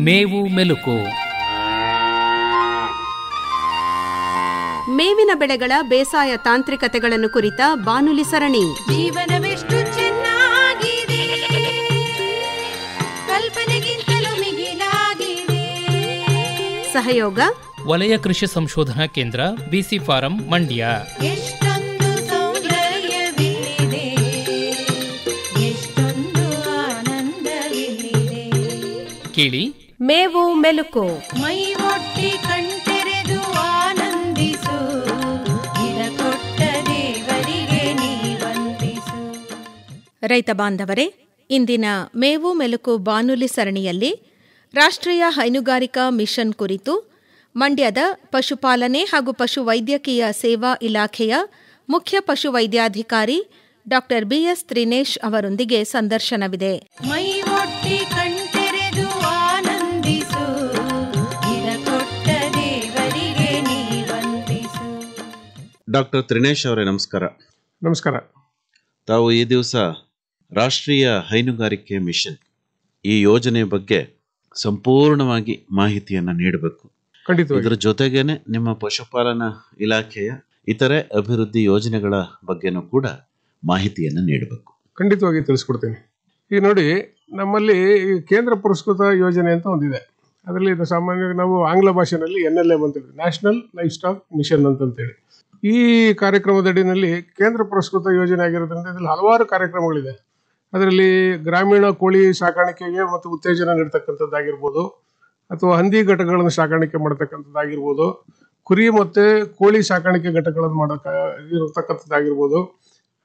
ಮೇವು ಮೆಲುಕು. ಮೇವಿನ ಬೆಳೆಗಳ ಬೇಸಾಯ ತಾಂತ್ರಿಕತೆಗಳನ್ನು ಕುರಿತ ಬಾನುಲಿ ಸರಣಿ. ಜೀವನವೆಷ್ಟು ಚೆನ್ನಾಗಿದೆ, ಕಲ್ಪನೆಗಿಂತಲೂ ಮಿಗಿಲಾಗಿದೆ. ಸಹಯೋಗ ವಲಯ ಕೃಷಿ ಸಂಶೋಧನಾ ಕೇಂದ್ರ, ಬಿಸಿ ಫಾರಂ, ಮಂಡ್ಯ. ಎಷ್ಟೊಂದು ಸೌಂದರ್ಯವಿದೆ, ಎಷ್ಟೊಂದು ಆನಂದವಿದೆ. ಕೇಳಿ ಮೇವು ಮೆಲುಕು. ಮೈ ಒಟ್ಟಿ ಕಣ್ತೆರೆದು ಆನಂದಿಸು, ಇದ ಕೊಟ್ಟ ದೇವರಿಗೆ ನೀ ವಂದಿಸು. ರೈತ ಬಾಂಧವರೇ, ಇಂದಿನ ಮೇವು ಮೆಲುಕು ಬಾನುಲಿ ಸರಣಿಯಲ್ಲಿ ರಾಷ್ಟ್ರೀಯ ಹೈನುಗಾರಿಕಾ ಮಿಷನ್ ಕುರಿತು ಮಂಡ್ಯದ ಪಶುಪಾಲನೆ ಹಾಗೂ ಪಶುವೈದ್ಯಕೀಯ ಸೇವಾ ಇಲಾಖೆಯ ಮುಖ್ಯ ಪಶುವೈದ್ಯಾಧಿಕಾರಿ ಡಾ ಬಿಎಸ್ ತ್ರಿನೇಶ್ ಅವರೊಂದಿಗೆ ಸಂದರ್ಶನವಿದೆ. ಮೈ ಒಟ್ಟಿ ಕಣ್ತೆರೆದು ಆನಂದಿಸು, ಇದ ಕೊಟ್ಟ ದೇವರಿಗೆ ನೀ ವಂದಿಸು. ಡಾಕ್ಟರ್ ತ್ರಿನೇಶ್ ಅವರೇ, ನಮಸ್ಕಾರ. ನಮಸ್ಕಾರ. ತಾವು ಈ ದಿವಸ ರಾಷ್ಟ್ರೀಯ ಹೈನುಗಾರಿಕೆ ಮಿಷನ್ ಈ ಯೋಜನೆ ಬಗ್ಗೆ ಸಂಪೂರ್ಣವಾಗಿ ಮಾಹಿತಿಯನ್ನು ನೀಡಬೇಕು. ಇದರ ಜೊತೆಗೇನೆ ನಿಮ್ಮ ಪಶುಪಾಲನಾ ಇಲಾಖೆಯ ಇತರೆ ಅಭಿವೃದ್ಧಿ ಯೋಜನೆಗಳ ಬಗ್ಗೆನೂ ಕೂಡ ಮಾಹಿತಿಯನ್ನು ನೀಡಬೇಕು. ಖಂಡಿತವಾಗಿ ತಿಳಿಸ್ಕೊಡ್ತೀನಿ. ಈಗ ನೋಡಿ, ನಮ್ಮಲ್ಲಿ ಕೇಂದ್ರ ಪುರಸ್ಕೃತ ಯೋಜನೆ ಅಂತ ಒಂದಿದೆ. ಅದರಲ್ಲಿ ಸಾಮಾನ್ಯವಾಗಿ ನಾವು ಆಂಗ್ಲ ಭಾಷೆಯಲ್ಲಿ NLM ಅಂತೇಳಿ, ನ್ಯಾಷನಲ್ ಲೈಫ್ ಸ್ಟಾಕ್ ಮಿಷನ್ ಅಂತೇಳಿ. ಈ ಕಾರ್ಯಕ್ರಮದಡಿನಲ್ಲಿ ಕೇಂದ್ರ ಪುರಸ್ಕೃತ ಯೋಜನೆ ಆಗಿರೋದ್ರಿಂದ ಇದರಲ್ಲಿ ಹಲವಾರು ಕಾರ್ಯಕ್ರಮಗಳಿದೆ. ಅದರಲ್ಲಿ ಗ್ರಾಮೀಣ ಕೋಳಿ ಸಾಕಾಣಿಕೆಗೆ ಮತ್ತು ಉತ್ತೇಜನ ನೀಡ್ತಕ್ಕಂಥದ್ದಾಗಿರ್ಬೋದು, ಅಥವಾ ಹಂದಿ ಘಟಕಗಳನ್ನು ಸಾಕಾಣಿಕೆ ಮಾಡತಕ್ಕಂಥದ್ದಾಗಿರ್ಬೋದು, ಕುರಿ ಮತ್ತು ಕೋಳಿ ಸಾಕಾಣಿಕೆ ಘಟಕಗಳನ್ನು ಇರತಕ್ಕಂಥದ್ದಾಗಿರ್ಬೋದು,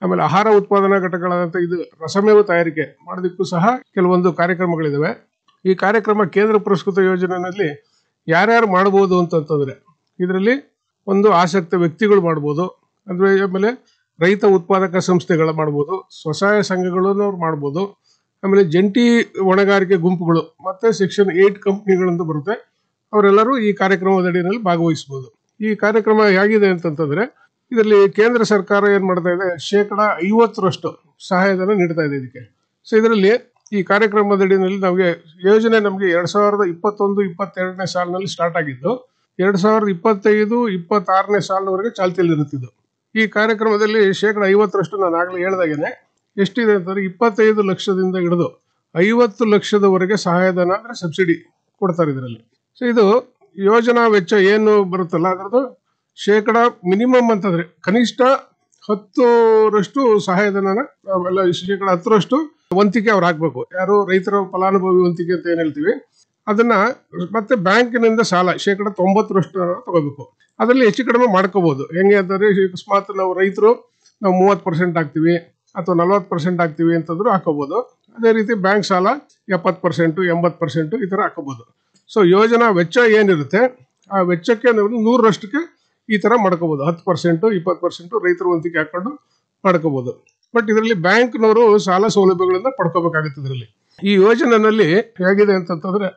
ಆಮೇಲೆ ಆಹಾರ ಉತ್ಪಾದನಾ ಘಟಕಗಳಾದಂಥ ಇದು ರಸಮೇವು ತಯಾರಿಕೆ ಮಾಡೋದಕ್ಕೂ ಸಹ ಕೆಲವೊಂದು ಕಾರ್ಯಕ್ರಮಗಳಿದ್ದಾವೆ. ಈ ಕಾರ್ಯಕ್ರಮ ಕೇಂದ್ರ ಪುರಸ್ಕೃತ ಯೋಜನೆಯಲ್ಲಿ ಯಾರ್ಯಾರು ಮಾಡ್ಬೋದು ಅಂತಂತಂದರೆ, ಇದರಲ್ಲಿ ಒಂದು ಆಸಕ್ತ ವ್ಯಕ್ತಿಗಳು ಮಾಡ್ಬೋದು, ಅಂದರೆ ಆಮೇಲೆ ರೈತ ಉತ್ಪಾದಕ ಸಂಸ್ಥೆಗಳು ಮಾಡ್ಬೋದು, ಸ್ವಸಹಾಯ ಸಂಘಗಳನ್ನು ಅವ್ರು ಮಾಡ್ಬೋದು, ಆಮೇಲೆ ಜಂಟಿ ಹೊಣೆಗಾರಿಕೆ ಗುಂಪುಗಳು ಮತ್ತು ಸೆಕ್ಷನ್ 8 ಕಂಪ್ನಿಗಳಿಂದ ಬರುತ್ತೆ. ಅವರೆಲ್ಲರೂ ಈ ಕಾರ್ಯಕ್ರಮದ ಅಡಿಯಲ್ಲಿ ಭಾಗವಹಿಸ್ಬೋದು. ಈ ಕಾರ್ಯಕ್ರಮ ಹೇಗಿದೆ ಅಂತಂತಂದರೆ, ಇದರಲ್ಲಿ ಕೇಂದ್ರ ಸರ್ಕಾರ ಏನು ಮಾಡ್ತಾ ಇದೆ, 50% ಸಹಾಯಧನ ನೀಡ್ತಾ ಇದೆ ಇದಕ್ಕೆ. ಸೊ ಇದರಲ್ಲಿ ಈ ಕಾರ್ಯಕ್ರಮದ ಅಡಿಯಲ್ಲಿ ನಮಗೆ ಯೋಜನೆ 2021-22ನೇ ಸಾಲಿನಲ್ಲಿ ಸ್ಟಾರ್ಟ್ ಆಗಿದ್ದು 2025-26ನೇ ಸಾಲಿನವರೆಗೆ ಚಾಲ್ತಿಯಲ್ಲಿರುತ್ತಿದ್ದು. ಈ ಕಾರ್ಯಕ್ರಮದಲ್ಲಿ 50% ನಾನು ಆಗಲೇ ಹೇಳ್ದಾಗೇನೆ ಎಷ್ಟಿದೆ ಅಂತಂದರೆ 25 ಲಕ್ಷದಿಂದ ಹಿಡಿದು 50 ಲಕ್ಷದವರೆಗೆ ಸಹಾಯಧನ ಅಂದರೆ ಸಬ್ಸಿಡಿ ಕೊಡ್ತಾರೆ ಇದರಲ್ಲಿ. ಸೊ ಇದು ಯೋಜನಾ ವೆಚ್ಚ ಏನು ಬರುತ್ತಲ್ಲ ಅದರದ್ದು ಮಿನಿಮಮ್ ಅಂತಂದರೆ ಕನಿಷ್ಠ 10% ಸಹಾಯಧನನ ಎಲ್ಲ 10% ವಂತಿಕೆ ಅವ್ರು ಹಾಕಬೇಕು. ಯಾರು ರೈತರ ಫಲಾನುಭವಿ ವಂತಿಕೆ ಅಂತ ಏನು ಹೇಳ್ತೀವಿ ಅದನ್ನ, ಮತ್ತೆ ಬ್ಯಾಂಕಿನಿಂದ ಸಾಲ 90% ತಗೋಬೇಕು. ಅದರಲ್ಲಿ ಹೆಚ್ಚು ಕಡಿಮೆ ಮಾಡ್ಕೋಬಹುದು. ಹೆಂಗೆ ಅಂತಂದರೆ, ಅಕಸ್ಮಾತ್ ನಾವು ರೈತರು 30% ಹಾಕ್ತೀವಿ ಅಥವಾ 40% ಹಾಕ್ತೀವಿ ಅಂತಂದ್ರೂ ಹಾಕೋಬಹುದು. ಅದೇ ರೀತಿ ಬ್ಯಾಂಕ್ ಸಾಲ 70%, 80% ಈ ಥರ ಹಾಕೋಬಹುದು. ಸೊ ಯೋಜನಾ ವೆಚ್ಚ ಏನಿರುತ್ತೆ ಆ ವೆಚ್ಚಕ್ಕೆ ನಾವು 100% ಈ ಥರ ಮಾಡ್ಕೋಬಹುದು. 10%, 20% ರೈತರ ವಂತಿಕೆ ಹಾಕೊಂಡು ಮಾಡ್ಕೋಬಹುದು. ಬಟ್ ಇದರಲ್ಲಿ ಬ್ಯಾಂಕ್ನವರು ಸಾಲ ಸೌಲಭ್ಯಗಳನ್ನ ಪಡ್ಕೋಬೇಕಾಗುತ್ತೆ. ಇದರಲ್ಲಿ ಈ ಯೋಜನೆಯಲ್ಲಿ ಹೇಗಿದೆ ಅಂತಂತಂದ್ರೆ,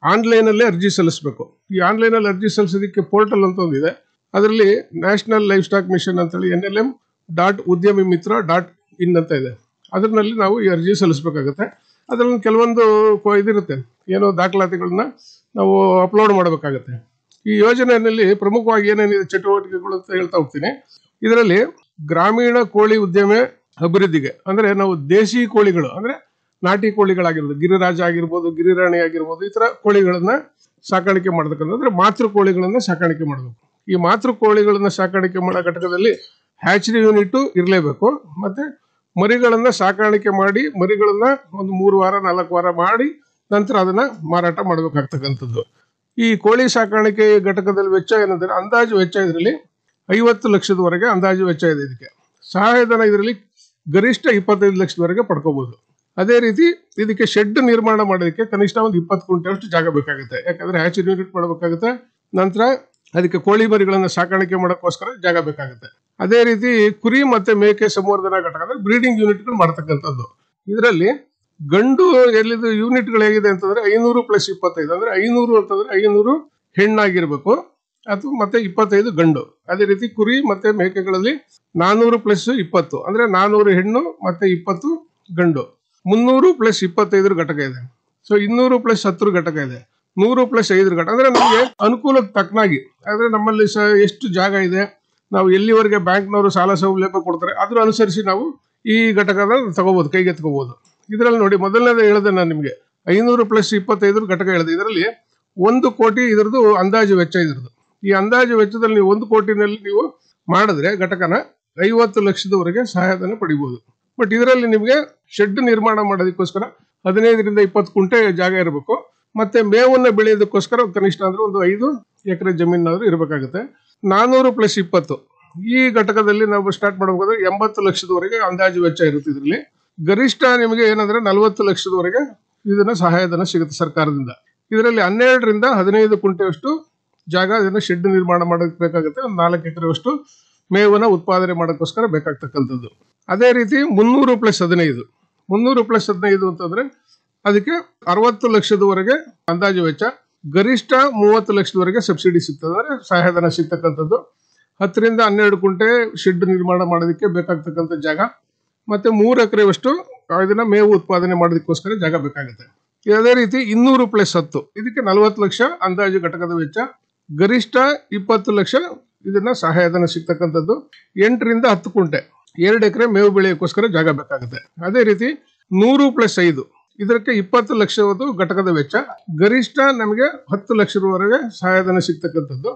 ಆನ್ಲೈನಲ್ಲೇ ಅರ್ಜಿ ಸಲ್ಲಿಸಬೇಕು. ಈ ಆನ್ಲೈನಲ್ಲಿ ಅರ್ಜಿ ಸಲ್ಲಿಸೋದಕ್ಕೆ ಪೋರ್ಟಲ್ ಅಂತ ಒಂದಿದೆ. ಅದರಲ್ಲಿ ನ್ಯಾಷನಲ್ ಲೈಫ್ ಸ್ಟಾಕ್ ಮಿಷನ್ ಅಂತೇಳಿ NLM.udyamimitra.in ಅಂತ ಇದೆ. ಅದರಲ್ಲಿ ನಾವು ಈ ಅರ್ಜಿ ಸಲ್ಲಿಸಬೇಕಾಗುತ್ತೆ. ಅದರಲ್ಲಿ ಕೆಲವೊಂದು ಇದಿರುತ್ತೆ, ಏನೋ ದಾಖಲಾತಿಗಳನ್ನ ನಾವು ಅಪ್ಲೋಡ್ ಮಾಡಬೇಕಾಗುತ್ತೆ. ಈ ಯೋಜನೆಯಲ್ಲಿ ಪ್ರಮುಖವಾಗಿ ಏನೇನಿದೆ ಚಟುವಟಿಕೆಗಳು ಅಂತ ಹೇಳ್ತಾ ಹೋಗ್ತೀನಿ. ಇದರಲ್ಲಿ ಗ್ರಾಮೀಣ ಕೋಳಿ ಉದ್ಯಮ ಅಭಿವೃದ್ಧಿಗೆ, ಅಂದರೆ ನಾವು ದೇಸಿ ಕೋಳಿಗಳು ಅಂದರೆ ನಾಟಿ ಕೋಳಿಗಳಾಗಿರ್ಬೋದು, ಗಿರಿರಾಜ ಆಗಿರ್ಬೋದು, ಗಿರಿರಾಣಿ ಆಗಿರ್ಬೋದು, ಈ ಥರ ಕೋಳಿಗಳನ್ನ ಸಾಕಾಣಿಕೆ ಮಾಡ್ತಕ್ಕಂಥ, ಅಂದರೆ ಮಾತೃ ಕೋಳಿಗಳನ್ನ ಸಾಕಾಣಿಕೆ ಮಾಡಬೇಕು. ಈ ಮಾತೃ ಕೋಳಿಗಳನ್ನ ಸಾಕಾಣಿಕೆ ಮಾಡೋ ಘಟಕದಲ್ಲಿ ಹ್ಯಾಚರಿ ಯೂನಿಟ್ ಇರಲೇಬೇಕು. ಮತ್ತೆ ಮರಿಗಳನ್ನ ಸಾಕಾಣಿಕೆ ಮಾಡಿ ಮರಿಗಳನ್ನ ಒಂದು 3 ವಾರ 4 ವಾರ ಮಾಡಿ ನಂತರ ಅದನ್ನ ಮಾರಾಟ ಮಾಡಬೇಕಾಗ್ತಕ್ಕಂಥದ್ದು. ಈ ಕೋಳಿ ಸಾಕಾಣಿಕೆ ಘಟಕದಲ್ಲಿ ವೆಚ್ಚ ಏನಂದ್ರೆ, ಅಂದಾಜು ವೆಚ್ಚ ಇದರಲ್ಲಿ 50 ಲಕ್ಷದವರೆಗೆ ಅಂದಾಜು ವೆಚ್ಚ ಇದೆ. ಇದಕ್ಕೆ ಸಹಾಯಧನ ಇದರಲ್ಲಿ ಗರಿಷ್ಠ 25 ಲಕ್ಷದವರೆಗೆ ಪಡ್ಕೋಬಹುದು. ಅದೇ ರೀತಿ ಇದಕ್ಕೆ ಶೆಡ್ ನಿರ್ಮಾಣ ಮಾಡೋದಕ್ಕೆ ಕನಿಷ್ಠ ಒಂದು 20 ಕ್ವಿಂಟಲ್ ಜಾಗ ಬೇಕಾಗುತ್ತೆ. ಯಾಕಂದ್ರೆ ಹ್ಯಾಚರಿ ಯೂನಿಟ್ ಮಾಡಬೇಕಾಗುತ್ತೆ. ನಂತರ ಅದಕ್ಕೆ ಕೋಳಿ ಮರಿಗಳನ್ನ ಸಾಕಾಣಿಕೆ ಮಾಡೋಕ್ಕೋಸ್ಕರ ಜಾಗ ಬೇಕಾಗುತ್ತೆ. ಅದೇ ರೀತಿ ಕುರಿ ಮತ್ತೆ ಮೇಕೆ ಸಂವರ್ಧನಾ ಘಟಕ ಅಂದ್ರೆ ಬ್ರೀಡಿಂಗ್ ಯೂನಿಟ್ಗಳು ಮಾಡ್ತಕ್ಕಂಥದ್ದು. ಇದರಲ್ಲಿ ಗಂಡು ಎಲ್ಲಿದು ಯೂನಿಟ್ಗಳು ಹೇಗಿದೆ ಅಂತಂದ್ರೆ 500 + 25, ಅಂದ್ರೆ 500 ಅಂತಂದ್ರೆ 500 ಹೆಣ್ಣಾಗಿರ್ಬೇಕು ಅಥವಾ ಮತ್ತೆ 25 ಗಂಡು. ಅದೇ ರೀತಿ ಕುರಿ ಮತ್ತೆ ಮೇಕೆಗಳಲ್ಲಿ 400 + 20, ಅಂದ್ರೆ 400 ಹೆಣ್ಣು ಮತ್ತೆ 20 ಗಂಡು. 300 + 25 ಘಟಕ ಇದೆ. ಸೊ 200 + 10 ಘಟಕ ಇದೆ. 100+5 ಘಟಕ ಅಂದ್ರೆ ನಮಗೆ ಅನುಕೂಲಕ್ಕೆ ತಕ್ಕನಾಗಿ, ಅಂದ್ರೆ ನಮ್ಮಲ್ಲಿ ಎಷ್ಟು ಜಾಗ ಇದೆ, ನಾವು ಎಲ್ಲಿವರೆಗೆ ಬ್ಯಾಂಕ್ನವರು ಸಾಲ ಸೌಲಭ್ಯ ಕೊಡ್ತಾರೆ ಅದ್ರ ಅನುಸರಿಸಿ ನಾವು ಈ ಘಟಕದ ತಗೋಬಹುದು, ಕೈಗೆ ತಗೋಬಹುದು. ಇದರಲ್ಲಿ ನೋಡಿ, ಮೊದಲನೇದು ಹೇಳಿದೆ ನಾನು ನಿಮಗೆ 500+25 ಘಟಕ ಹೇಳಿದೆ. ಇದರಲ್ಲಿ 1 ಕೋಟಿ ಇದರದ್ದು ಅಂದಾಜು ವೆಚ್ಚ ಇದ್ರದ್ದು. ಈ ಅಂದಾಜು ವೆಚ್ಚದಲ್ಲಿ ನೀವು 1 ಕೋಟಿನಲ್ಲಿ ನೀವು ಮಾಡಿದ್ರೆ ಘಟಕನ 50 ಲಕ್ಷದವರೆಗೆ ಸಹಾಯಧನ ಪಡಿಬಹುದು. ಬಟ್ ಇದರಲ್ಲಿ ನಿಮಗೆ ಶೆಡ್ ನಿರ್ಮಾಣ ಮಾಡೋದಕ್ಕೋಸ್ಕರ 15ರಿಂದ 20 ಕುಂಟೆ ಜಾಗ ಇರಬೇಕು. ಮತ್ತೆ ಮೇವನ್ನ ಬೆಳೆಯೋದಕ್ಕೋಸ್ಕರ ಕನಿಷ್ಠ ಅಂದ್ರೆ ಒಂದು 5 ಎಕರೆ ಜಮೀನಾದ್ರೂ ಇರಬೇಕಾಗುತ್ತೆ. 400+20 ಈ ಘಟಕದಲ್ಲಿ ನಾವು ಸ್ಟಾರ್ಟ್ ಮಾಡಬೇಕಾದ್ರೆ 80 ಲಕ್ಷದವರೆಗೆ ಅಂದಾಜು ವೆಚ್ಚ ಇರುತ್ತೆ. ಇದರಲ್ಲಿ ಗರಿಷ್ಠ ನಿಮಗೆ ಏನಂದ್ರೆ 40 ಲಕ್ಷದವರೆಗೆ ಇದನ್ನ ಸಹಾಯಧನ ಸಿಗುತ್ತೆ ಸರ್ಕಾರದಿಂದ. ಇದರಲ್ಲಿ 12ರಿಂದ 15 ಕುಂಟೆಯಷ್ಟು ಜಾಗ ಇದನ್ನ ಶೆಡ್ ನಿರ್ಮಾಣ ಮಾಡೋದಕ್ಕೆ ಬೇಕಾಗುತ್ತೆ. ಒಂದು 4 ಎಕರೆಯಷ್ಟು ಮೇವನ್ನ ಉತ್ಪಾದನೆ ಮಾಡೋಕ್ಕೋಸ್ಕರ ಬೇಕಾಗ್ತಕ್ಕಂಥದ್ದು. ಅದೇ ರೀತಿ 300+15 300+15 ಅಂತಂದ್ರೆ ಅದಕ್ಕೆ 60 ಲಕ್ಷದವರೆಗೆ ಅಂದಾಜು ವೆಚ್ಚ, ಗರಿಷ್ಠ 30 ಲಕ್ಷದವರೆಗೆ ಸಬ್ಸಿಡಿ ಸಿಗ್ತದೆ, ಅಂದ್ರೆ ಸಹಾಯಧನ ಸಿಗ್ತಕ್ಕಂಥದ್ದು. 10ರಿಂದ 12 ಕುಂಟೆ ಶೆಡ್ ನಿರ್ಮಾಣ ಮಾಡೋದಕ್ಕೆ ಬೇಕಾಗ್ತಕ್ಕಂಥ ಜಾಗ, ಮತ್ತೆ 3 ಎಕರೆಯಷ್ಟು ಇದನ್ನ ಮೇವು ಉತ್ಪಾದನೆ ಮಾಡೋದಕ್ಕೋಸ್ಕರ ಜಾಗ ಬೇಕಾಗುತ್ತೆ. ಅದೇ ರೀತಿ 200+10 ಇದಕ್ಕೆ 40 ಲಕ್ಷ ಅಂದಾಜು ಘಟಕದ ವೆಚ್ಚ, ಗರಿಷ್ಠ 20 ಲಕ್ಷ ಇದನ್ನ ಸಹಾಯಧನ ಸಿಗ್ತಕ್ಕಂಥದ್ದು. 8ರಿಂದ 10 ಕುಂಟೆ 2 ಎಕರೆ ಮೇವು ಬೆಳೆಯೋಕ್ಕೋಸ್ಕರ ಜಾಗ ಬೇಕಾಗುತ್ತೆ. ಅದೇ ರೀತಿ 100+5 ಇದಕ್ಕೆ 20 ಲಕ್ಷದ ಘಟಕದ ವೆಚ್ಚ, ಗರಿಷ್ಠ ನಮಗೆ 10 ಲಕ್ಷದವರೆಗೆ ಸಹಾಯಧನ ಸಿಗ್ತಕ್ಕಂಥದ್ದು.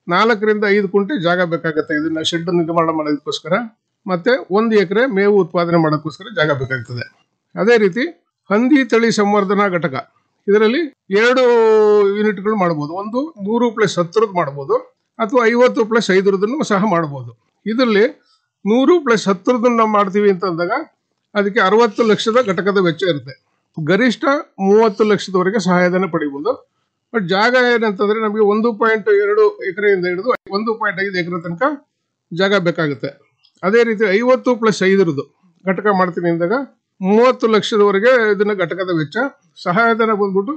4ರಿಂದ 5 ಕುಂಟೆ ಜಾಗ ಬೇಕಾಗುತ್ತೆ ಇದನ್ನ ಶೆಡ್ ನಿರ್ಮಾಣ ಮಾಡೋದಕ್ಕೋಸ್ಕರ, ಮತ್ತೆ 1 ಎಕರೆ ಮೇವು ಉತ್ಪಾದನೆ ಮಾಡೋಕ್ಕೋಸ್ಕರ ಜಾಗ ಬೇಕಾಗ್ತದೆ. ಅದೇ ರೀತಿ ಹಂದಿ ತಳಿ ಸಂವರ್ಧನಾ ಘಟಕ, ಇದರಲ್ಲಿ 2 ಯೂನಿಟ್ಗಳು ಮಾಡಬಹುದು. ಒಂದು 100+10 ಮಾಡಬಹುದು, ಅಥವಾ 50+5 ಸಹ ಮಾಡಬಹುದು. ಇದರಲ್ಲಿ 100+10 ನಾವು ಮಾಡ್ತೀವಿ ಅಂತ ಅಂದಾಗ ಅದಕ್ಕೆ 60 ಲಕ್ಷದ ಘಟಕದ ವೆಚ್ಚ ಇರುತ್ತೆ. ಗರಿಷ್ಠ 30 ಲಕ್ಷದವರೆಗೆ ಸಹಾಯಧನ ಪಡಿಬಹುದು. ಬಟ್ ಜಾಗ ಏನಂತಂದ್ರೆ ನಮಗೆ 1.2 ಎಕರೆಯಿಂದ ಹಿಡಿದು 1.5 ಎಕರೆ ತನಕ ಜಾಗ ಬೇಕಾಗುತ್ತೆ. ಅದೇ ರೀತಿ 50+5 ಘಟಕ ಮಾಡ್ತೀನಿ ಅಂದಾಗ 30 ಲಕ್ಷದವರೆಗೆ ಇದನ್ನ ಘಟಕದ ವೆಚ್ಚ, ಸಹಾಯಧನ ಬಂದ್ಬಿಟ್ಟು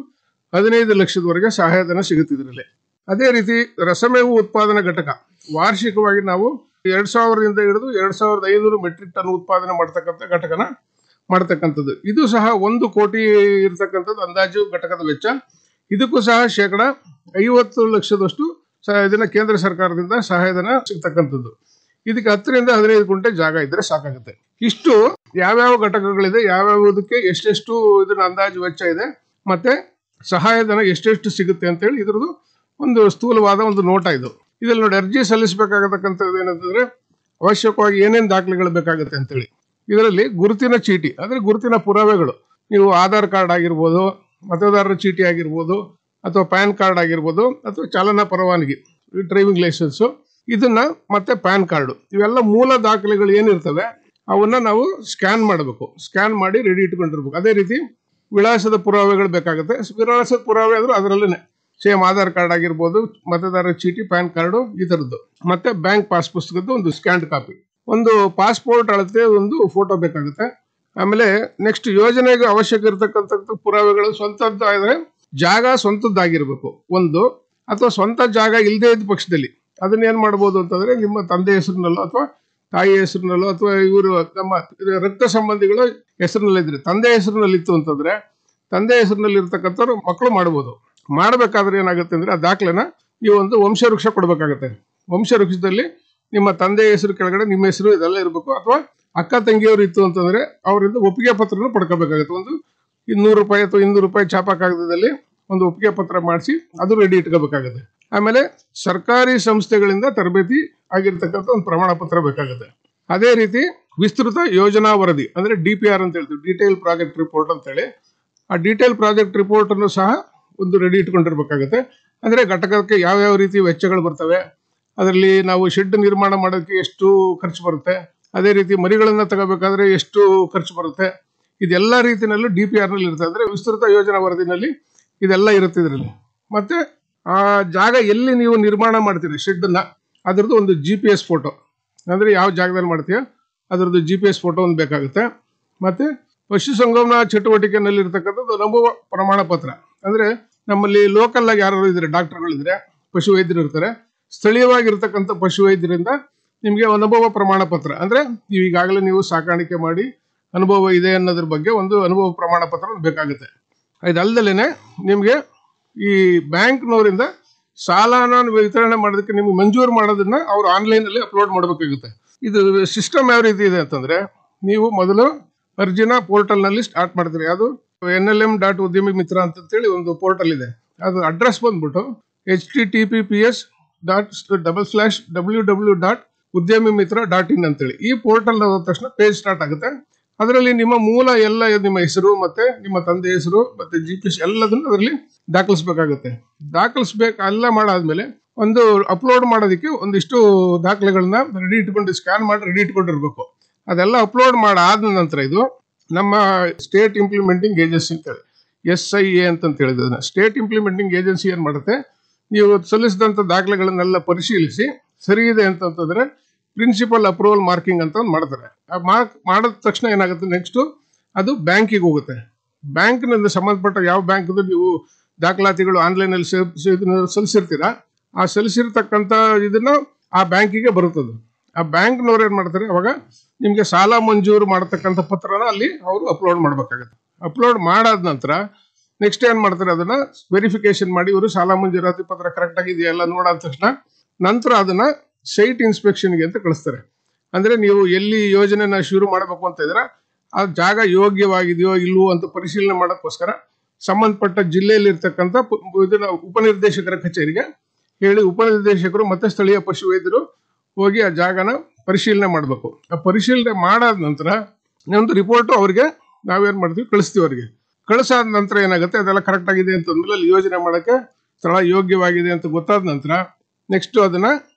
15 ಲಕ್ಷದವರೆಗೆ ಸಹಾಯಧನ ಸಿಗುತ್ತೆ ಇದರಲ್ಲಿ. ಅದೇ ರೀತಿ ರಸಮೇವು ಉತ್ಪಾದನಾ ಘಟಕ, ವಾರ್ಷಿಕವಾಗಿ ನಾವು 2000ರಿಂದ ಹಿಡಿದು 2500 ಮೆಟ್ರಿಕ್ ಟನ್ ಉತ್ಪಾದನೆ ಮಾಡ್ತಕ್ಕಂಥ ಘಟಕನ ಮಾಡ್ತಕ್ಕಂಥದ್ದು. ಇದು ಸಹ 1 ಕೋಟಿ ಇರತಕ್ಕಂಥದ್ದು ಅಂದಾಜು ಘಟಕದ ವೆಚ್ಚ. ಇದಕ್ಕೂ ಸಹ ಶೇಕಡ 50 ಲಕ್ಷದಷ್ಟು ಇದನ್ನ ಕೇಂದ್ರ ಸರ್ಕಾರದಿಂದ ಸಹಾಯಧನ ಸಿಗ್ತಕ್ಕಂಥದ್ದು. ಇದಕ್ಕೆ 10ರಿಂದ 15 ಕುಂಟೆ ಜಾಗ ಇದ್ರೆ ಸಾಕಾಗುತ್ತೆ. ಇಷ್ಟು ಯಾವ್ಯಾವ ಘಟಕಗಳಿದೆ, ಯಾವ್ಯಾವುದಕ್ಕೆ ಎಷ್ಟೆಷ್ಟು ಇದನ್ನ ಅಂದಾಜು ವೆಚ್ಚ ಇದೆ, ಮತ್ತೆ ಸಹಾಯಧನ ಎಷ್ಟೆಷ್ಟು ಸಿಗುತ್ತೆ ಅಂತೇಳಿ ಇದ್ರದ್ದು ಒಂದು ಸ್ಥೂಲವಾದ ಒಂದು ನೋಟ ಇದು. ಇದ್ರಲ್ಲಿ ನೋಡಿ, ಅರ್ಜಿ ಸಲ್ಲಿಸಬೇಕಾಗತಕ್ಕಂಥದ್ದು ಏನಂತಂದ್ರೆ ಅವಶ್ಯಕವಾಗಿ ಏನೇನು ದಾಖಲೆಗಳು ಬೇಕಾಗುತ್ತೆ ಅಂತೇಳಿ. ಇದರಲ್ಲಿ ಗುರುತಿನ ಚೀಟಿ ಅಂದ್ರೆ ಗುರುತಿನ ಪುರಾವೆಗಳು, ನೀವು ಆಧಾರ್ ಕಾರ್ಡ್ ಆಗಿರ್ಬೋದು, ಮತದಾರರ ಚೀಟಿ ಆಗಿರ್ಬೋದು, ಅಥವಾ ಪ್ಯಾನ್ ಕಾರ್ಡ್ ಆಗಿರ್ಬೋದು, ಅಥವಾ ಚಾಲನಾ ಪರವಾನಗಿ ಡ್ರೈವಿಂಗ್ ಲೈಸೆನ್ಸು, ಇದನ್ನ ಮತ್ತೆ ಪ್ಯಾನ್ ಕಾರ್ಡು, ಇವೆಲ್ಲ ಮೂಲ ದಾಖಲೆಗಳು ಏನಿರ್ತವೆ ಅವನ್ನ ನಾವು ಸ್ಕ್ಯಾನ್ ಮಾಡಬೇಕು. ಸ್ಕ್ಯಾನ್ ಮಾಡಿ ರೆಡಿ ಇಟ್ಕೊಂಡಿರ್ಬೇಕು. ಅದೇ ರೀತಿ ವಿಳಾಸದ ಪುರಾವೆಗಳು ಬೇಕಾಗುತ್ತೆ. ವಿಳಾಸದ ಪುರಾವೆ ಆದ್ರೂ ಅದರಲ್ಲೇ ಸೇಮ್ ಆಧಾರ್ ಕಾರ್ಡ್ ಆಗಿರ್ಬೋದು, ಮತದಾರರ ಚೀಟಿ, ಪ್ಯಾನ್ ಕಾರ್ಡು ಈ ಥರದ್ದು, ಮತ್ತೆ ಬ್ಯಾಂಕ್ ಪಾಸ್ ಪುಸ್ತಕದ ಒಂದು ಸ್ಕ್ಯಾನ್ಡ್ ಕಾಪಿ, ಒಂದು ಪಾಸ್ಪೋರ್ಟ್ ಅಳತೆ ಒಂದು ಫೋಟೋ ಬೇಕಾಗುತ್ತೆ. ಆಮೇಲೆ ನೆಕ್ಸ್ಟ್ ಯೋಜನೆಗೆ ಅವಶ್ಯಕ ಇರತಕ್ಕಂಥ ಪುರಾವೆಗಳು ಸ್ವಂತದ್ದಾದ್ರೆ ಜಾಗ ಸ್ವಂತದ್ದಾಗಿರ್ಬೇಕು ಒಂದು, ಅಥವಾ ಸ್ವಂತ ಜಾಗ ಇಲ್ಲದೆ ಇದ್ದ ಪಕ್ಷದಲ್ಲಿ ಅದನ್ನ ಏನ್ ಮಾಡ್ಬೋದು ಅಂತಂದ್ರೆ ನಿಮ್ಮ ತಂದೆ ಹೆಸರಿನಲ್ಲೋ ಅಥವಾ ತಾಯಿ ಹೆಸರಿನಲ್ಲೋ ಅಥವಾ ಇವರು ನಮ್ಮ ರಕ್ತ ಸಂಬಂಧಿಗಳು ಹೆಸರಿನಲ್ಲಿದ್ರೆ, ತಂದೆ ಹೆಸರಿನಲ್ಲಿತ್ತು ಅಂತಂದ್ರೆ ತಂದೆ ಹೆಸರಿನಲ್ಲಿ ಇರ್ತಕ್ಕಂಥವ್ರು ಮಕ್ಕಳು ಮಾಡ್ಬೋದು. ಮಾಡಬೇಕಾದ್ರೆ ಏನಾಗುತ್ತೆ ಅಂದ್ರೆ ಆ ದಾಖಲೆನ ನೀವು ಒಂದು ವಂಶವೃಕ್ಷ ಕೊಡ್ಬೇಕಾಗತ್ತೆ. ವಂಶವೃಕ್ಷದಲ್ಲಿ ನಿಮ್ಮ ತಂದೆ ಹೆಸರು ಕೆಳಗಡೆ ನಿಮ್ಮ ಹೆಸರು ಇದೆಲ್ಲ ಇರಬೇಕು. ಅಥವಾ ಅಕ್ಕ ತಂಗಿಯವರು ಇತ್ತು ಅಂತಂದ್ರೆ ಅವರಿಂದ ಒಪ್ಪಿಗೆ ಪತ್ರನ ಪಡ್ಕೋಬೇಕಾಗುತ್ತೆ. ಒಂದು 200 ರೂಪಾಯಿ ಅಥವಾ 200 ರೂಪಾಯಿ ಛಾಪ ಕಾಗದದಲ್ಲಿ ಒಂದು ಒಪ್ಪಿಗೆ ಪತ್ರ ಮಾಡಿಸಿ ಅದು ರೆಡಿ ಇಟ್ಕೋಬೇಕಾಗುತ್ತೆ. ಆಮೇಲೆ ಸರ್ಕಾರಿ ಸಂಸ್ಥೆಗಳಿಂದ ತರಬೇತಿ ಆಗಿರ್ತಕ್ಕಂಥ ಒಂದು ಪ್ರಮಾಣ ಪತ್ರ ಬೇಕಾಗುತ್ತೆ. ಅದೇ ರೀತಿ ವಿಸ್ತೃತ ಯೋಜನಾ ವರದಿ ಅಂದ್ರೆ DPR ಅಂತ ಹೇಳ್ತೀವಿ, ಡೀಟೇಲ್ ಪ್ರಾಜೆಕ್ಟ್ ರಿಪೋರ್ಟ್ ಅಂತೇಳಿ. ಆ ಡೀಟೇಲ್ ಪ್ರಾಜೆಕ್ಟ್ ರಿಪೋರ್ಟ್ ಅನ್ನು ಸಹ ಒಂದು ರೆಡಿ ಇಟ್ಕೊಂಡಿರ್ಬೇಕಾಗುತ್ತೆ. ಅಂದ್ರೆ ಘಟಕಕ್ಕೆ ಯಾವ್ಯಾವ ರೀತಿ ವೆಚ್ಚಗಳು ಬರ್ತವೆ, ಅದರಲ್ಲಿ ನಾವು ಶೆಡ್ ನಿರ್ಮಾಣ ಮಾಡೋದಕ್ಕೆ ಎಷ್ಟು ಖರ್ಚು ಬರುತ್ತೆ, ಅದೇ ರೀತಿ ಮರಿಗಳನ್ನ ತಗೋಬೇಕಾದ್ರೆ ಎಷ್ಟು ಖರ್ಚು ಬರುತ್ತೆ, ಇದೆಲ್ಲ ರೀತಿಯಲ್ಲೂ DPR ನಲ್ಲಿ ಇರುತ್ತೆ. ಅಂದ್ರೆ ವಿಸ್ತೃತ ಯೋಜನಾ ವರದಿನಲ್ಲಿ ಇದೆಲ್ಲ ಇರುತ್ತೆ ಇದರಲ್ಲಿ. ಮತ್ತೆ ಆ ಜಾಗ ಎಲ್ಲಿ ನೀವು ನಿರ್ಮಾಣ ಮಾಡ್ತೀರಿ ಶೆಡ್ ಅನ್ನ, ಅದ್ರದ್ದು ಒಂದು GPS ಫೋಟೋ, ಅಂದ್ರೆ ಯಾವ ಜಾಗದಲ್ಲಿ ಮಾಡ್ತೀಯ ಅದರದ್ದು GPS ಫೋಟೋ ಒಂದು ಬೇಕಾಗುತ್ತೆ. ಮತ್ತೆ ಪಶುಸಂಗೋಪನಾ ಚಟುವಟಿಕೆನಲ್ಲಿ ಇರ್ತಕ್ಕಂಥದ್ದು ಅನುಭವ ಪ್ರಮಾಣ ಪತ್ರ, ಅಂದ್ರೆ ನಮ್ಮಲ್ಲಿ ಲೋಕಲ್ ಆಗಿ ಯಾರು ಇದ್ರೆ ಡಾಕ್ಟರ್ಗಳಿದ್ರೆ, ಪಶು ವೈದ್ಯರು ಇರ್ತಾರೆ, ಸ್ಥಳೀಯವಾಗಿರ್ತಕ್ಕಂಥ ಪಶು ವೈದ್ಯರಿಂದ ನಿಮಗೆ ಅನುಭವ ಪ್ರಮಾಣ ಪತ್ರ, ಅಂದ್ರೆ ನೀವು ಈಗಾಗಲೇ ನೀವು ಸಾಕಾಣಿಕೆ ಮಾಡಿ ಅನುಭವ ಇದೆ ಅನ್ನೋದ್ರ ಬಗ್ಗೆ ಒಂದು ಅನುಭವ ಪ್ರಮಾಣ ಪತ್ರ ಬೇಕಾಗುತ್ತೆ. ಇದಲ್ದಲೇನೆ ನಿಮಗೆ ಈ ಬ್ಯಾಂಕ್ನವರಿಂದ ಸಾಲನ ವಿತರಣೆ ಮಾಡೋದಕ್ಕೆ ನಿಮ್ಗೆ ಮಂಜೂರು ಮಾಡೋದನ್ನ ಅವ್ರು ಆನ್ಲೈನಲ್ಲಿ ಅಪ್ಲೋಡ್ ಮಾಡಬೇಕಾಗುತ್ತೆ. ಇದು ಸಿಸ್ಟಮ್ ಯಾವ ರೀತಿ ಇದೆ ಅಂತಂದ್ರೆ, ನೀವು ಮೊದಲು ಅರ್ಜಿನ ಪೋರ್ಟಲ್ನಲ್ಲಿ ಸ್ಟಾರ್ಟ್ ಮಾಡ್ತೀರಿ. ಅದು NLM.ಉದ್ಯಮಿ ಮಿತ್ರ ಅಂತೇಳಿ ಒಂದು ಪೋರ್ಟಲ್ ಇದೆ. ಅದು ಅಡ್ರೆಸ್ ಬಂದ್ಬಿಟ್ಟು https://www.udyamiMitra.in ಅಂತೇಳಿ ಈ ಪೋರ್ಟಲ್ ಹೋದ ತಕ್ಷಣ ಪೇಜ್ ಸ್ಟಾರ್ಟ್ ಆಗುತ್ತೆ. ಅದರಲ್ಲಿ ನಿಮ್ಮ ಮೂಲ ಎಲ್ಲ ನಿಮ್ಮ ಹೆಸರು ಮತ್ತೆ ನಿಮ್ಮ ತಂದೆ ಹೆಸರು ಮತ್ತೆ GPS ಎಲ್ಲದನ್ನು ಅದರಲ್ಲಿ ದಾಖಲಿಸಬೇಕಾಗುತ್ತೆ. ಎಲ್ಲ ಮಾಡಾದ್ಮೇಲೆ ಒಂದು ಅಪ್ಲೋಡ್ ಮಾಡೋದಕ್ಕೆ ಒಂದಿಷ್ಟು ದಾಖಲೆಗಳನ್ನ ರೆಡಿ ಇಟ್ಕೊಂಡು ಸ್ಕ್ಯಾನ್ ಮಾಡಿ ರೆಡಿ ಇಟ್ಕೊಂಡಿರ್ಬೇಕು. ಅದೆಲ್ಲ ಅಪ್ಲೋಡ್ ಮಾಡಾದ ನಂತರ ಇದು ನಮ್ಮ ಸ್ಟೇಟ್ ಇಂಪ್ಲಿಮೆಂಟಿಂಗ್ ಏಜೆನ್ಸಿ ಅಂತೇಳಿ SIA ಅಂತ ಹೇಳಿದ್ರೆ, ಸ್ಟೇಟ್ ಇಂಪ್ಲಿಮೆಂಟಿಂಗ್ ಏಜೆನ್ಸಿ ಏನ್ ಮಾಡುತ್ತೆ, ನೀವು ಸಲ್ಲಿಸಿದಂಥ ದಾಖಲೆಗಳನ್ನೆಲ್ಲ ಪರಿಶೀಲಿಸಿ ಸರಿ ಇದೆ ಅಂತಂದ್ರೆ ಪ್ರಿನ್ಸಿಪಲ್ ಅಪ್ರೂವಲ್ ಮಾರ್ಕಿಂಗ್ ಅಂತ ಮಾಡ್ತಾರೆ. ಆ ಮಾರ್ಕ್ ಮಾಡಿದ ತಕ್ಷಣ ಏನಾಗುತ್ತೆ, ನೆಕ್ಸ್ಟ್ ಅದು ಬ್ಯಾಂಕಿಗೆ ಹೋಗುತ್ತೆ. ಬ್ಯಾಂಕ್ನಿಂದ ಸಂಬಂಧಪಟ್ಟ ಯಾವ ಬ್ಯಾಂಕ್ ನೀವು ದಾಖಲಾತಿಗಳು ಆನ್ಲೈನಲ್ಲಿ ಸಲ್ಲಿಸಿರ್ತೀರಾ, ಆ ಸಲ್ಲಿಸಿರ್ತಕ್ಕಂಥ ಇದನ್ನ ಆ ಬ್ಯಾಂಕಿಗೆ ಬರುತ್ತದೆ. ಆ ಬ್ಯಾಂಕ್ನವ್ರು ಏನ್ ಮಾಡ್ತಾರೆ, ಅವಾಗ ನಿಮ್ಗೆ ಸಾಲ ಮಂಜೂರು ಮಾಡತಕ್ಕಂಥ ಪತ್ರನ ಅಲ್ಲಿ ಅವರು ಅಪ್ಲೋಡ್ ಮಾಡ್ಬೇಕಾಗುತ್ತೆ. ಅಪ್ಲೋಡ್ ಮಾಡಾದ ನಂತರ ನೆಕ್ಸ್ಟ್ ಏನ್ ಮಾಡ್ತಾರೆ, ಅದನ್ನ ವೆರಿಫಿಕೇಶನ್ ಮಾಡಿ ಇವರು ಸಾಲ ಮಂಜೂರಾತಿ ಪತ್ರ ಕರೆಕ್ಟ್ ಆಗಿದೆಯಲ್ಲ ನೋಡಾದ ತಕ್ಷಣ ನಂತರ ಅದನ್ನ ಸೈಟ್ ಇನ್ಸ್ಪೆಕ್ಷನ್ಗೆ ಅಂತ ಕಳಿಸ್ತಾರೆ. ಅಂದ್ರೆ ನೀವು ಎಲ್ಲಿ ಯೋಜನೆನ ಶುರು ಮಾಡಬೇಕು ಅಂತ ಇದ್ರೆ ಆ ಜಾಗ ಯೋಗ್ಯವಾಗಿದೆಯೋ ಇಲ್ವೋ ಅಂತ ಪರಿಶೀಲನೆ ಮಾಡೋಕ್ಕೋಸ್ಕರ ಸಂಬಂಧಪಟ್ಟ ಜಿಲ್ಲೆಯಲ್ಲಿ ಇರ್ತಕ್ಕಂಥ ಉಪನಿರ್ದೇಶಕರ ಕಚೇರಿಗೆ ಹೇಳಿ ಉಪನಿರ್ದೇಶಕರು ಮತ್ತೆ ಸ್ಥಳೀಯ ಪಶುವೈದ್ಯರು ಹೋಗಿ ಆ ಜಾಗನ ಪರಿಶೀಲನೆ ಮಾಡಬೇಕು. ಆ ಪರಿಶೀಲನೆ ಮಾಡಾದ ನಂತರ ಒಂದು ರಿಪೋರ್ಟು ಅವ್ರಿಗೆ ನಾವೇನ್ ಮಾಡ್ತೀವಿ ಕಳಿಸ್ತೀವಿ. ಅವ್ರಿಗೆ ಕಳಿಸಾದ ನಂತರ ಏನಾಗುತ್ತೆ, ಅದೆಲ್ಲ ಕರೆಕ್ಟ್ ಆಗಿದೆ ಅಂತಂದ್ಮೇಲೆ ಅಲ್ಲಿ ಯೋಜನೆ ಮಾಡೋಕ್ಕೆ ಸ್ಥಳ ಯೋಗ್ಯವಾಗಿದೆ ಅಂತ ಗೊತ್ತಾದ ನಂತರ ನೆಕ್ಸ್ಟ್ ಅದನ್ನ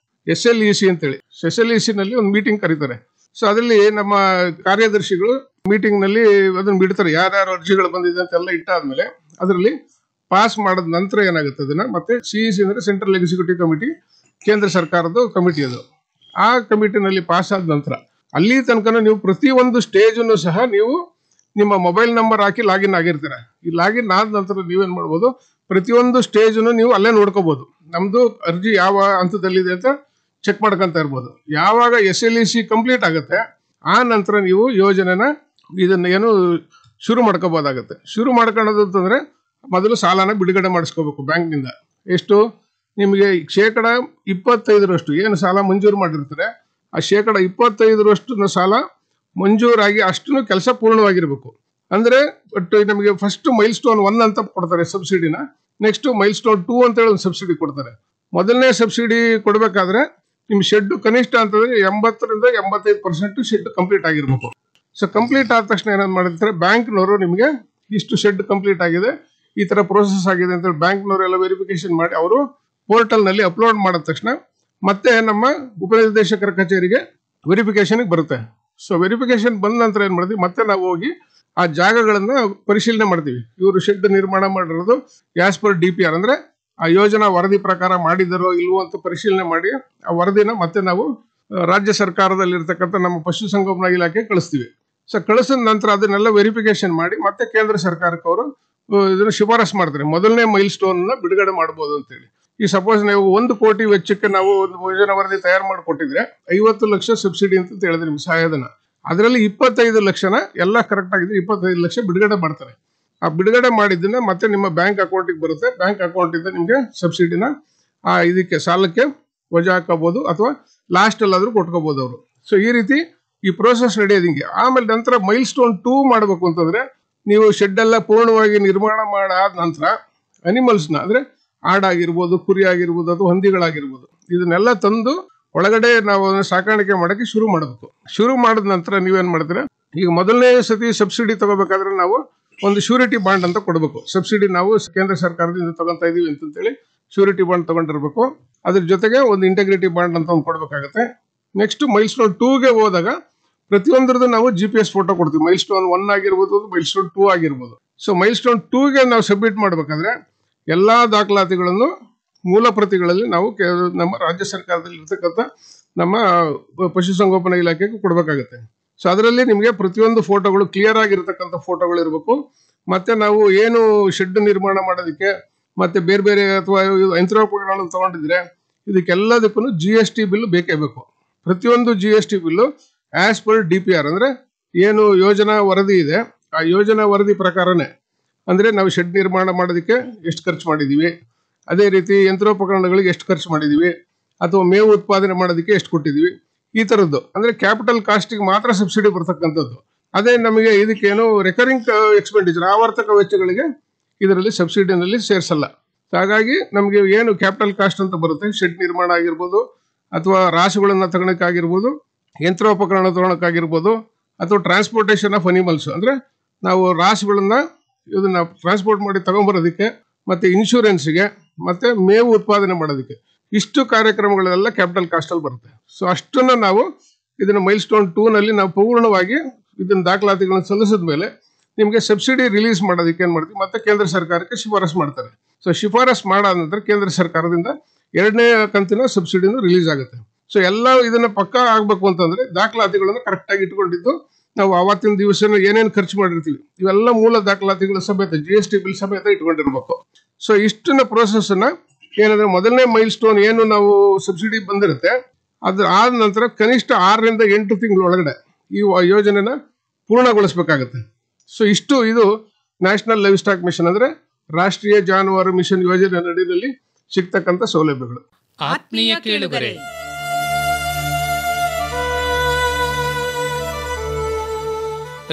SLEC ಅಂತೇಳಿ SLEC ನಲ್ಲಿ ಒಂದು ಮೀಟಿಂಗ್ ಕರೀತಾರೆ. ಸೊ ಅದರಲ್ಲಿ ನಮ್ಮ ಕಾರ್ಯದರ್ಶಿಗಳು ಮೀಟಿಂಗ್ ನಲ್ಲಿ ಅದನ್ನ ಬಿಡ್ತಾರೆ, ಯಾರ್ಯಾರು ಅರ್ಜಿಗಳು ಬಂದಿದೆ ಅಂತೆಲ್ಲ ಇಟ್ಟಾದ್ಮೇಲೆ ಅದರಲ್ಲಿ ಪಾಸ್ ಮಾಡಿದ ನಂತರ ಏನಾಗುತ್ತೆ, ಅದನ್ನ ಮತ್ತೆ CEC ಅಂದ್ರೆ ಸೆಂಟ್ರಲ್ ಎಕ್ಸಿಕ್ಯೂಟಿವ್ ಕಮಿಟಿ, ಕೇಂದ್ರ ಸರ್ಕಾರದ ಕಮಿಟಿ, ಅದು ಆ ಕಮಿಟಿನಲ್ಲಿ ಪಾಸ್ ಆದ ನಂತರ ಅಲ್ಲಿ ತನಕ ನೀವು ಪ್ರತಿಯೊಂದು ಸ್ಟೇಜನ್ನು ಸಹ ನೀವು ನಿಮ್ಮ ಮೊಬೈಲ್ ನಂಬರ್ ಹಾಕಿ ಲಾಗಿನ್ ಆಗಿರ್ತೀರ. ಈ ಲಾಗಿನ್ ಆದ ನಂತರ ನೀವೇನ್ ಮಾಡ್ಬೋದು, ಪ್ರತಿಯೊಂದು ಸ್ಟೇಜನ್ನು ನೀವು ಅಲ್ಲೇ ನೋಡ್ಕೋಬಹುದು. ನಮ್ದು ಅರ್ಜಿ ಯಾವ ಹಂತದಲ್ಲಿದೆ ಅಂತ ಚೆಕ್ ಮಾಡ್ಕೊಂತ ಇರ್ಬೋದು. ಯಾವಾಗ SLEC ಕಂಪ್ಲೀಟ್ ಆಗುತ್ತೆ ಆ ನಂತರ ನೀವು ಯೋಜನೆನ ಇದನ್ನ ಏನು ಶುರು ಮಾಡ್ಕೋಬಹುದಾಗುತ್ತೆ. ಶುರು ಮಾಡ್ಕೊಳ್ಳೋದು ಅಂತಂದ್ರೆ ಮೊದಲು ಸಾಲನ ಬಿಡುಗಡೆ ಮಾಡಿಸ್ಕೋಬೇಕು ಬ್ಯಾಂಕ್ನಿಂದ. ಎಷ್ಟು, ನಿಮಗೆ 25% ಏನು ಸಾಲ ಮಂಜೂರು ಮಾಡಿರ್ತಾರೆ ಆ 25% ಸಾಲ ಮಂಜೂರಾಗಿ ಅಷ್ಟು ಕೆಲಸ ಪೂರ್ಣವಾಗಿರ್ಬೇಕು. ಅಂದ್ರೆ ನಮಗೆ ಫಸ್ಟ್ ಮೈಲ್ ಸ್ಟೋನ್ 1 ಅಂತ ಕೊಡ್ತಾರೆ ಸಬ್ಸಿಡಿನ, ನೆಕ್ಸ್ಟ್ ಮೈಲ್ ಸ್ಟೋನ್ 2 ಅಂತ ಹೇಳಿ ಒಂದು ಸಬ್ಸಿಡಿ ಕೊಡ್ತಾರೆ. ಮೊದಲನೇ ಸಬ್ಸಿಡಿ ಕೊಡಬೇಕಾದ್ರೆ ನಿಮ್ ಶೆಡ್ ಕನಿಷ್ಠ ಅಂತಂದ್ರೆ 80-85% ಶೆಡ್ ಕಂಪ್ಲೀಟ್ ಆಗಿರ್ಬೇಕು. ಸೊ ಕಂಪ್ಲೀಟ್ ಆದ ತಕ್ಷಣ ಏನಾದ್ರು ಮಾಡಿರ್ತಾರೆ, ಬ್ಯಾಂಕ್ನವರು ನಿಮಗೆ ಇಷ್ಟು ಶೆಡ್ ಕಂಪ್ಲೀಟ್ ಆಗಿದೆ, ಈ ತರ ಪ್ರೋಸೆಸ್ ಆಗಿದೆ ಅಂತ ಹೇಳಿ ಬ್ಯಾಂಕ್ನವರೆಲ್ಲ ವೆರಿಫಿಕೇಶನ್ ಮಾಡಿ ಅವರು ಪೋರ್ಟಲ್ ನಲ್ಲಿ ಅಪ್ಲೋಡ್ ಮಾಡಿದ ತಕ್ಷಣ ಮತ್ತೆ ನಮ್ಮ ಉಪನಿರ್ದೇಶಕರ ಕಚೇರಿಗೆ ವೆರಿಫಿಕೇಶನ್ ಬರುತ್ತೆ. ಸೊ ವೆರಿಫಿಕೇಶನ್ ಬಂದ ನಂತರ ಏನ್ ಮಾಡ್ತೀವಿ, ಮತ್ತೆ ನಾವು ಹೋಗಿ ಆ ಜಾಗಗಳನ್ನ ಪರಿಶೀಲನೆ ಮಾಡ್ತೀವಿ. ಇವರು ಶೆಡ್ ನಿರ್ಮಾಣ ಮಾಡಿರೋದು ಆಸ್ ಪರ್ DPR ಅಂದ್ರೆ ಆ ಯೋಜನಾ ವರದಿ ಪ್ರಕಾರ ಮಾಡಿದರೋ ಇಲ್ವೋ ಅಂತ ಪರಿಶೀಲನೆ ಮಾಡಿ ಆ ವರದಿನ ಮತ್ತೆ ನಾವು ರಾಜ್ಯ ಸರ್ಕಾರದಲ್ಲಿ ಇರ್ತಕ್ಕಂಥ ನಮ್ಮ ಪಶುಸಂಗೋಪನಾ ಇಲಾಖೆ ಕಳಿಸ್ತೀವಿ. ಸೊ ಕಳಿಸಿದ ನಂತರ ಅದನ್ನೆಲ್ಲ ವೆರಿಫಿಕೇಶನ್ ಮಾಡಿ ಮತ್ತೆ ಕೇಂದ್ರ ಸರ್ಕಾರಕ್ಕೆ ಅವರು ಇದನ್ನು ಶಿಫಾರಸ್ ಮಾಡ್ತಾರೆ, ಮೊದಲನೇ ಮೈಲ್ ಸ್ಟೋನ್ ನ ಬಿಡುಗಡೆ ಮಾಡಬಹುದು ಅಂತೇಳಿ. ಈ ಸಪೋಸ್ ನೀವು 1 ಕೋಟಿ ವೆಚ್ಚಕ್ಕೆ ನಾವು ಒಂದು ಯೋಜನಾ ವರದಿ ತಯಾರು ಮಾಡಿಕೊಟ್ಟಿದ್ರೆ 50 ಲಕ್ಷ ಸಬ್ಸಿಡಿ ಅಂತ ಹೇಳಿದ್ರೆ ನಿಮ್ಗೆ ಸಹಾಯಧನ, ಅದರಲ್ಲಿ 25 ಲಕ್ಷನ ಎಲ್ಲ ಕರೆಕ್ಟ್ ಆಗಿದೆ, 25 ಲಕ್ಷ ಬಿಡುಗಡೆ ಮಾಡ್ತಾರೆ. ಆ ಬಿಡುಗಡೆ ಮಾಡಿದ್ದನ್ನ ಮತ್ತೆ ನಿಮ್ಮ ಬ್ಯಾಂಕ್ ಅಕೌಂಟಿಗೆ ಬರುತ್ತೆ. ಬ್ಯಾಂಕ್ ಅಕೌಂಟ್ ಇಂದ ನಿಮ್ಗೆ ಸಬ್ಸಿಡಿನ ಇದಕ್ಕೆ ಸಾಲಕ್ಕೆ ವಜಾ ಹಾಕೋಬಹುದು ಅಥವಾ ಲಾಸ್ಟ್ ಅಲ್ಲಾದ್ರೂ ಕೊಟ್ಕೋಬಹುದು ಅವರು. ಸೊ ಈ ರೀತಿ ಈ ಪ್ರೋಸೆಸ್ ನಡೆಯೋದು ಹಿಂಗೆ. ಆಮೇಲೆ ನಂತರ ಮೈಲ್ ಸ್ಟೋನ್ 2 ಮಾಡಬೇಕು ಅಂತಂದ್ರೆ ನೀವು ಶೆಡ್ ಎಲ್ಲ ಪೂರ್ಣವಾಗಿ ನಿರ್ಮಾಣ ಮಾಡಾದ ನಂತರ ಅನಿಮಲ್ಸ್ನ ಅಂದ್ರೆ ಆಡಾಗಿರ್ಬೋದು, ಕುರಿ ಆಗಿರ್ಬೋದು ಅಥವಾ ಹಂದಿಗಳಾಗಿರ್ಬೋದು ಇದನ್ನೆಲ್ಲ ತಂದು ಒಳಗಡೆ ನಾವು ಸಾಕಾಣಿಕೆ ಮಾಡಕ್ಕೆ ಶುರು ಮಾಡಬೇಕು. ಶುರು ಮಾಡಿದ ನಂತರ ನೀವೇನ್ ಮಾಡ್ತೀರಾ, ಈಗ ಮೊದಲನೇ ಸತಿ ಸಬ್ಸಿಡಿ ತಗೋಬೇಕಾದ್ರೆ ನಾವು ಒಂದು ಶ್ಯೂರಿಟಿ ಬಾಂಡ್ ಅಂತ ಕೊಡಬೇಕು. ಸಬ್ಸಿಡಿ ನಾವು ಕೇಂದ್ರ ಸರ್ಕಾರದಿಂದ ತಗೊಂತಾ ಇದೀವಿ ಅಂತೇಳಿ ಶ್ಯೂರಿಟಿ ಬಾಂಡ್ ತಗೊಂಡಿರ್ಬೇಕು. ಅದ್ರ ಜೊತೆಗೆ ಒಂದು ಇಂಟೆಗ್ರಿಟಿ ಬಾಂಡ್ ಅಂತ ಒಂದು ಕೊಡ್ಬೇಕಾಗುತ್ತೆ. ನೆಕ್ಸ್ಟ್ ಮೈಲ್ ಸ್ಟೋನ್ 2ಗೆ ಹೋದಾಗ ಪ್ರತಿಯೊಂದ್ರದ್ದು ನಾವು GPS ಫೋಟೋ ಕೊಡ್ತೀವಿ. ಮೈಲ್ ಸ್ಟೋನ್ 1 ಆಗಿರ್ಬೋದು, ಮೈಲ್ ಸ್ಟೋನ್ 2 ಆಗಿರ್ಬೋದು. ಸೊ ಮೈಲ್ ಸ್ಟೋನ್ 2ಗೆ ನಾವು ಸಬ್ಮಿಟ್ ಮಾಡ್ಬೇಕಾದ್ರೆ ಎಲ್ಲಾ ದಾಖಲಾತಿಗಳನ್ನು ಮೂಲ ಪ್ರತಿಗಳಲ್ಲಿ ನಾವು ನಮ್ಮ ರಾಜ್ಯ ಸರ್ಕಾರದಲ್ಲಿ ಇರ್ತಕ್ಕಂಥ ನಮ್ಮ ಪಶುಸಂಗೋಪನಾ ಇಲಾಖೆಗೆ ಕೊಡಬೇಕಾಗುತ್ತೆ. ಸೊ ಅದರಲ್ಲಿ ನಿಮಗೆ ಪ್ರತಿಯೊಂದು ಫೋಟೋಗಳು ಕ್ಲಿಯರ್ ಆಗಿರ್ತಕ್ಕಂಥ ಫೋಟೋಗಳು ಇರಬೇಕು. ಮತ್ತೆ ನಾವು ಏನು ಶೆಡ್ ನಿರ್ಮಾಣ ಮಾಡೋದಕ್ಕೆ ಮತ್ತೆ ಬೇರೆ ಬೇರೆ ಅಥವಾ ಯಂತ್ರೋಪಕರಣಗಳನ್ನು ತಗೊಂಡಿದ್ರೆ ಇದಕ್ಕೆಲ್ಲದಕ್ಕೂ GST ಬಿಲ್ ಬೇಕೇ ಬೇಕು. ಪ್ರತಿಯೊಂದು GST bill as per DPR ಅಂದ್ರೆ ಏನು ಯೋಜನಾ ವರದಿ ಇದೆ ಆ ಯೋಜನಾ ವರದಿ ಪ್ರಕಾರನೇ ಅಂದರೆ ನಾವು ಶೆಡ್ ನಿರ್ಮಾಣ ಮಾಡೋದಕ್ಕೆ ಎಷ್ಟು ಖರ್ಚು ಮಾಡಿದ್ದೀವಿ, ಅದೇ ರೀತಿ ಯಂತ್ರೋಪಕರಣಗಳಿಗೆ ಎಷ್ಟು ಖರ್ಚು ಮಾಡಿದ್ದೀವಿ, ಅಥವಾ ಮೇವು ಉತ್ಪಾದನೆ ಮಾಡೋದಕ್ಕೆ ಎಷ್ಟು ಕೊಟ್ಟಿದ್ದೀವಿ, ಈ ಥರದ್ದು. ಅಂದರೆ ಕ್ಯಾಪಿಟಲ್ ಕಾಸ್ಟಿಗೆ ಮಾತ್ರ ಸಬ್ಸಿಡಿ ಬರ್ತಕ್ಕಂಥದ್ದು. ಅದೇ ನಮಗೆ ಇದಕ್ಕೇನು ರೆಕರಿಂಗ್ ಎಕ್ಸ್ಪೆಂಡಿಚರ್, ಆವರ್ತಕ ವೆಚ್ಚಗಳಿಗೆ ಇದರಲ್ಲಿ ಸಬ್ಸಿಡಿನಲ್ಲಿ ಸೇರಿಸಲ್ಲ. ಹಾಗಾಗಿ ನಮಗೆ ಏನು ಕ್ಯಾಪಿಟಲ್ ಕಾಸ್ಟ್ ಅಂತ ಬರುತ್ತೆ, ಶೆಡ್ ನಿರ್ಮಾಣ ಆಗಿರ್ಬೋದು, ಅಥವಾ ರಾಸುಗಳನ್ನು ತಗೊಳಕ್ಕಾಗಿರ್ಬೋದು, ಯಂತ್ರೋಪಕರಣ ತಗೊಳಕ್ಕಾಗಿರ್ಬೋದು, ಅಥವಾ ಟ್ರಾನ್ಸ್ಪೋರ್ಟೇಷನ್ ಆಫ್ ಅನಿಮಲ್ಸ್, ಅಂದರೆ ನಾವು ರಾಸುಗಳನ್ನು ಇದನ್ನು ಟ್ರಾನ್ಸ್ಪೋರ್ಟ್ ಮಾಡಿ ತಗೊಂಬರೋದಕ್ಕೆ, ಮತ್ತು ಇನ್ಶೂರೆನ್ಸ್ಗೆ, ಮತ್ತು ಮೇವು ಉತ್ಪಾದನೆ ಮಾಡೋದಕ್ಕೆ, ಇಷ್ಟು ಕಾರ್ಯಕ್ರಮಗಳೆಲ್ಲ ಕ್ಯಾಪಿಟಲ್ ಕಾಸ್ಟಲ್ಲಿ ಬರುತ್ತೆ. ಸೊ ಅಷ್ಟನ್ನು ನಾವು ಇದನ್ನು ಮೈಲ್ಸ್ಟೋನ್ 2ನಲ್ಲಿ ನಾವು ಪೂರ್ಣವಾಗಿ ಇದನ್ನು ದಾಖಲಾತಿಗಳನ್ನು ಸಲ್ಲಿಸಿದ ಮೇಲೆ ನಿಮಗೆ ಸಬ್ಸಿಡಿ ರಿಲೀಸ್ ಮಾಡೋದಕ್ಕೆ ಏನು ಮಾಡ್ತೀವಿ, ಮತ್ತೆ ಕೇಂದ್ರ ಸರ್ಕಾರಕ್ಕೆ ಶಿಫಾರಸು ಮಾಡ್ತಾರೆ. ಸೊ ಶಿಫಾರಸು ಮಾಡಾದ ನಂತರ ಕೇಂದ್ರ ಸರ್ಕಾರದಿಂದ 2ನೇ ಕಂತಿನ ಸಬ್ಸಿಡಿನೂ ರಿಲೀಸ್ ಆಗುತ್ತೆ. ಸೊ ಎಲ್ಲ ಇದನ್ನು ಪಕ್ಕಾ ಆಗಬೇಕು ಅಂತಂದರೆ ದಾಖಲಾತಿಗಳನ್ನು ಕರೆಕ್ಟಾಗಿ ಇಟ್ಕೊಂಡಿದ್ದು, ನಾವು ಆವತ್ತಿನ ದಿವಸ ಏನೇನು ಖರ್ಚು ಮಾಡಿರ್ತೀವಿ ಇವೆಲ್ಲ ಮೂಲ ದಾಖಲಾತಿಗಳ ಸಮೇತ GST ಬಿಲ್ ಸಮೇತ ಇಟ್ಕೊಂಡಿರ್ಬೇಕು. ಸೊ ಇಷ್ಟನ್ನ ಪ್ರೋಸೆಸ್ಸನ್ನು ಏನಂದರೆ ಮೊದಲನೇ ಮೈಲ್ಸ್ಟೋನ್ ಏನು ನಾವು ಸಬ್ಸಿಡಿ ಬಂದಿರುತ್ತೆ, ಅದು ಆದ ನಂತರ ಕನಿಷ್ಠ 6 ರಿಂದ 8 ತಿಂಗಳ ಒಳಗಡೆ ಈ ಯೋಜನೆನ ಪೂರ್ಣಗೊಳಿಸಬೇಕಾಗುತ್ತೆ. ಸೊ ಇಷ್ಟು ಇದು ನ್ಯಾಷನಲ್ ಲೈವ್ ಸ್ಟಾಕ್ ಮಿಷನ್ ಅಂದರೆ ರಾಷ್ಟ್ರೀಯ ಜಾನುವಾರು ಮಿಷನ್ ಯೋಜನೆ ಅಡಿಯಲ್ಲಿ ಸಿಗ್ತಕ್ಕಂಥ ಸೌಲಭ್ಯಗಳು. ಆತ್ಮೀಯ ಕೇಳುಗರೆ,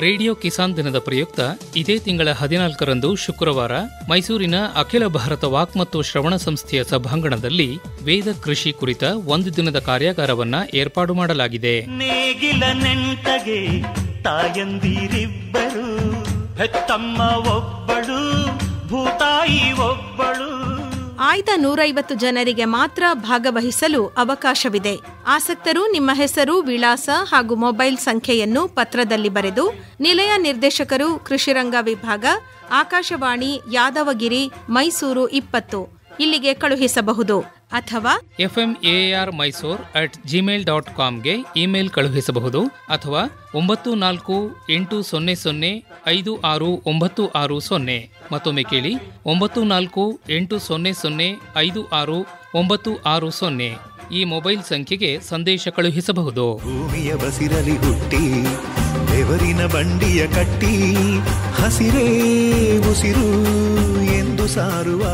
ರೇಡಿಯೋ ಕಿಸಾನ್ ದಿನದ ಪ್ರಯುಕ್ತ ಇದೇ ತಿಂಗಳ 14ರಂದು ಶುಕ್ರವಾರ ಮೈಸೂರಿನ ಅಖಿಲ ಭಾರತ ವಾಕ್ ಮತ್ತು ಶ್ರವಣ ಸಂಸ್ಥೆಯ ಸಭಾಂಗಣದಲ್ಲಿ ವೇದ ಕೃಷಿ ಕುರಿತ 1 ದಿನದ ಕಾರ್ಯಾಗಾರವನ್ನ ಏರ್ಪಾಡು ಮಾಡಲಾಗಿದೆ. ನೇಗಿಲ ನೆಂಟಗೆ ತಾಯಂದಿರಿಬ್ಬರು, ಹೆತ್ತಮ್ಮ ಒಬ್ಬಳು, ಭೂತಾಯಿ ಒಬ್ಬಳು. ಆಯ್ದ 150 ಜನರಿಗೆ ಮಾತ್ರ ಭಾಗವಹಿಸಲು ಅವಕಾಶವಿದೆ. ಆಸಕ್ತರು ನಿಮ್ಮ ಹೆಸರು, ವಿಳಾಸ ಹಾಗೂ ಮೊಬೈಲ್ ಸಂಖ್ಯೆಯನ್ನು ಪತ್ರದಲ್ಲಿ ಬರೆದು ನಿಲಯ ನಿರ್ದೇಶಕರು, ಕೃಷಿರಂಗ ವಿಭಾಗ, ಆಕಾಶವಾಣಿ, ಯಾದವಗಿರಿ, ಮೈಸೂರು 20 ಇಲ್ಲಿಗೆ ಕಳುಹಿಸಬಹುದು. ಅಥವಾ FMAR Mysore@gmail.comಗೆ ಇಮೇಲ್ ಕಳುಹಿಸಬಹುದು. ಅಥವಾ 9480056960. ಮತ್ತೊಮ್ಮೆ ಕೇಳಿ, 9480056960 ಈ ಮೊಬೈಲ್ ಸಂಖ್ಯೆಗೆ ಸಂದೇಶ ಕಳುಹಿಸಬಹುದು. ಭೂಮಿಯ ಬಸಿರಲಿ ಹುಟ್ಟಿ ಬೆವರಿನ ಬಂಡಿಯ ಕಟ್ಟಿ ಹಸಿರೇ ಉಸಿರು ಎಂದು ಸಾರುವ.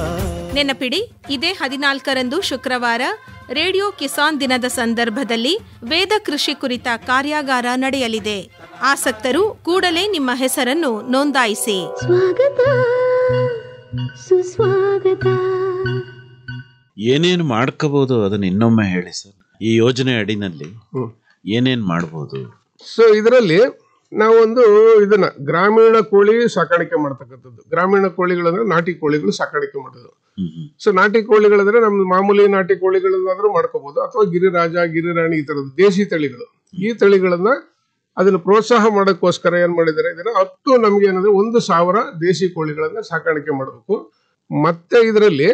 ನೆನಪಿಡಿ, ಇದೇ 14ರಂದು ಶುಕ್ರವಾರ ರೇಡಿಯೋ ಕಿಸಾನ್ ದಿನದ ಸಂದರ್ಭದಲ್ಲಿ ವೇದ ಕೃಷಿ ಕುರಿತ ಕಾರ್ಯಾಗಾರ ನಡೆಯಲಿದೆ. ಆಸಕ್ತರು ಕೂಡಲೇ ನಿಮ್ಮ ಹೆಸರನ್ನು ನೋಂದಾಯಿಸಿ. ಸ್ವಾಗತ ಸುಸ್ವಾಗತ. ಏನೇನು ಮಾಡ್ಕೋಬಹುದು ಅದನ್ನ ಇನ್ನೊಮ್ಮೆ ಹೇಳಿ ಸರ್. ಈ ಯೋಜನೆ ಅಡಿನಲ್ಲಿ ಏನೇನು ಮಾಡ್ಬೋದು? ಸೊ ಇದರಲ್ಲಿ ನಾವೊಂದು ಇದನ್ನ ಗ್ರಾಮೀಣ ಕೋಳಿ ಸಾಕಾಣಿಕೆ ಮಾಡ್ತಕ್ಕಂಥದ್ದು. ಗ್ರಾಮೀಣ ಕೋಳಿಗಳಂದ್ರೆ ನಾಟಿ ಕೋಳಿಗಳು ಸಾಕಾಣಿಕೆ ಮಾಡೋದು. ಸೊ ನಾಟಿ ಕೋಳಿಗಳಂದ್ರೆ ನಮ್ದು ಮಾಮೂಲಿ ನಾಟಿ ಕೋಳಿಗಳನ್ನಾದ್ರೂ ಮಾಡ್ಕೋಬಹುದು, ಅಥವಾ ಗಿರಿರಾಜ, ಗಿರಿರಾಣಿ ಈ ತರದ್ದು ದೇಶಿ ತಳಿಗಳು. ಈ ತಳಿಗಳನ್ನ ಅದನ್ನು ಪ್ರೋತ್ಸಾಹ ಮಾಡೋಕ್ಕೋಸ್ಕರ ಏನ್ ಮಾಡಿದ್ದಾರೆ, ಇದನ್ನ ಅಷ್ಟು ನಮ್ಗೆ ಏನಂದ್ರೆ 1,000 ದೇಶಿ ಕೋಳಿಗಳನ್ನ ಸಾಕಾಣಿಕೆ ಮಾಡಬೇಕು. ಮತ್ತೆ ಇದರಲ್ಲಿ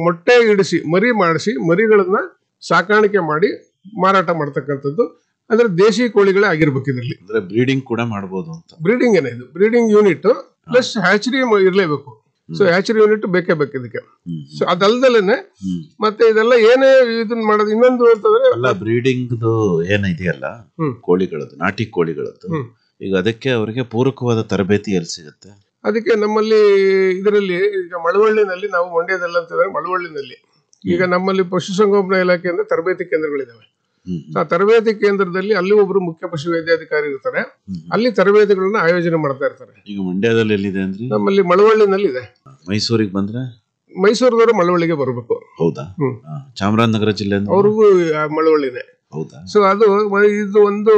ಮೊಟ್ಟೆ ಇಡಿಸಿ ಮರಿ ಮಾಡಿಸಿ ಮರಿಗಳನ್ನ ಸಾಕಾಣಿಕೆ ಮಾಡಿ ಮಾರಾಟ ಮಾಡ್ತಕ್ಕಂಥದ್ದು. ಅಂದ್ರೆ ದೇಶಿ ಕೋಳಿಗಳೇ ಆಗಿರ್ಬೇಕು ಇದರಲ್ಲಿ. ಅಂದ್ರೆ ಬ್ರೀಡಿಂಗ್ ಕೂಡ ಮಾಡಬಹುದು ಅಂತ. ಬ್ರೀಡಿಂಗ್ ಏನೇ ಇದು, ಬ್ರೀಡಿಂಗ್ ಯೂನಿಟ್ ಪ್ಲಸ್ ಹ್ಯಾಚರಿ ಇರ್ಲೇಬೇಕು. ಸೊ ಹ್ಯಾಚರಿ ಯೂನಿಟ್ ಬೇಕೇ ಬೇಕು ಇದಕ್ಕೆ. ಸೊ ಅದಲ್ದಲೇನೆ ಮತ್ತೆ ಇದೆಲ್ಲ ಏನೇ ಇದನ್ನ ಮಾಡೋದು. ಇನ್ನೊಂದು ಅಂತಂದ್ರೆ ಅಲ್ಲ, ಬ್ರೀಡಿಂಗ್ ಏನಿದೆಯಲ್ಲ ಕೋಳಿಗಳದ್ದು, ನಾಟಿ ಕೋಳಿಗಳದ್ದು, ಈಗ ಅದಕ್ಕೆ ಅವರಿಗೆ ಪೂರಕವಾದ ತರಬೇತಿ ಎಲ್ಲಿ ಸಿಗುತ್ತೆ? ಅದಕ್ಕೆ ನಮ್ಮಲ್ಲಿ ಇದರಲ್ಲಿ ಈಗ ಮಳವಳ್ಳಿನಲ್ಲಿ, ನಾವು ಮಂಡ್ಯದಲ್ಲಿ ಅಂತಂದ್ರೆ ಮಳವಳ್ಳಿನಲ್ಲಿ ಈಗ ನಮ್ಮಲ್ಲಿ ಪಶುಸಂಗೋಪನಾ ಇಲಾಖೆಯಿಂದ ತರಬೇತಿ ಕೇಂದ್ರಗಳಿದಾವೆ. ಆ ತರಬೇತಿ ಕೇಂದ್ರದಲ್ಲಿ ಅಲ್ಲಿ ಒಬ್ರು ಮುಖ್ಯ ಪಶು ವೈದ್ಯಾಧಿಕಾರಿ ಇರ್ತಾರೆ. ಅಲ್ಲಿ ತರಬೇತಿಗಳನ್ನ ಆಯೋಜನೆ ಮಾಡ್ತಾ ಇರ್ತಾರೆ. ಈಗ ಮಂಡ್ಯದಲ್ಲಿ ಎಲ್ಲಿದೆ ಅಂದ್ರೆ ನಮ್ಮಲ್ಲಿ ಮಳವಳ್ಳಿನಲ್ಲಿ ಇದೆ. ಮೈಸೂರಿಗೆ ಬಂದ್ರೆ ಮೈಸೂರದವರು ಮಳವಳ್ಳಿಗೆ ಬರಬೇಕು. ಹೌದಾ? ಚಾಮರಾಜನಗರ ಜಿಲ್ಲೆ ಅವ್ರಿಗೂ ಮಳವಳ್ಳಿನೇ. ಹೌದಾ? ಸೊ ಅದು ಇದು ಒಂದು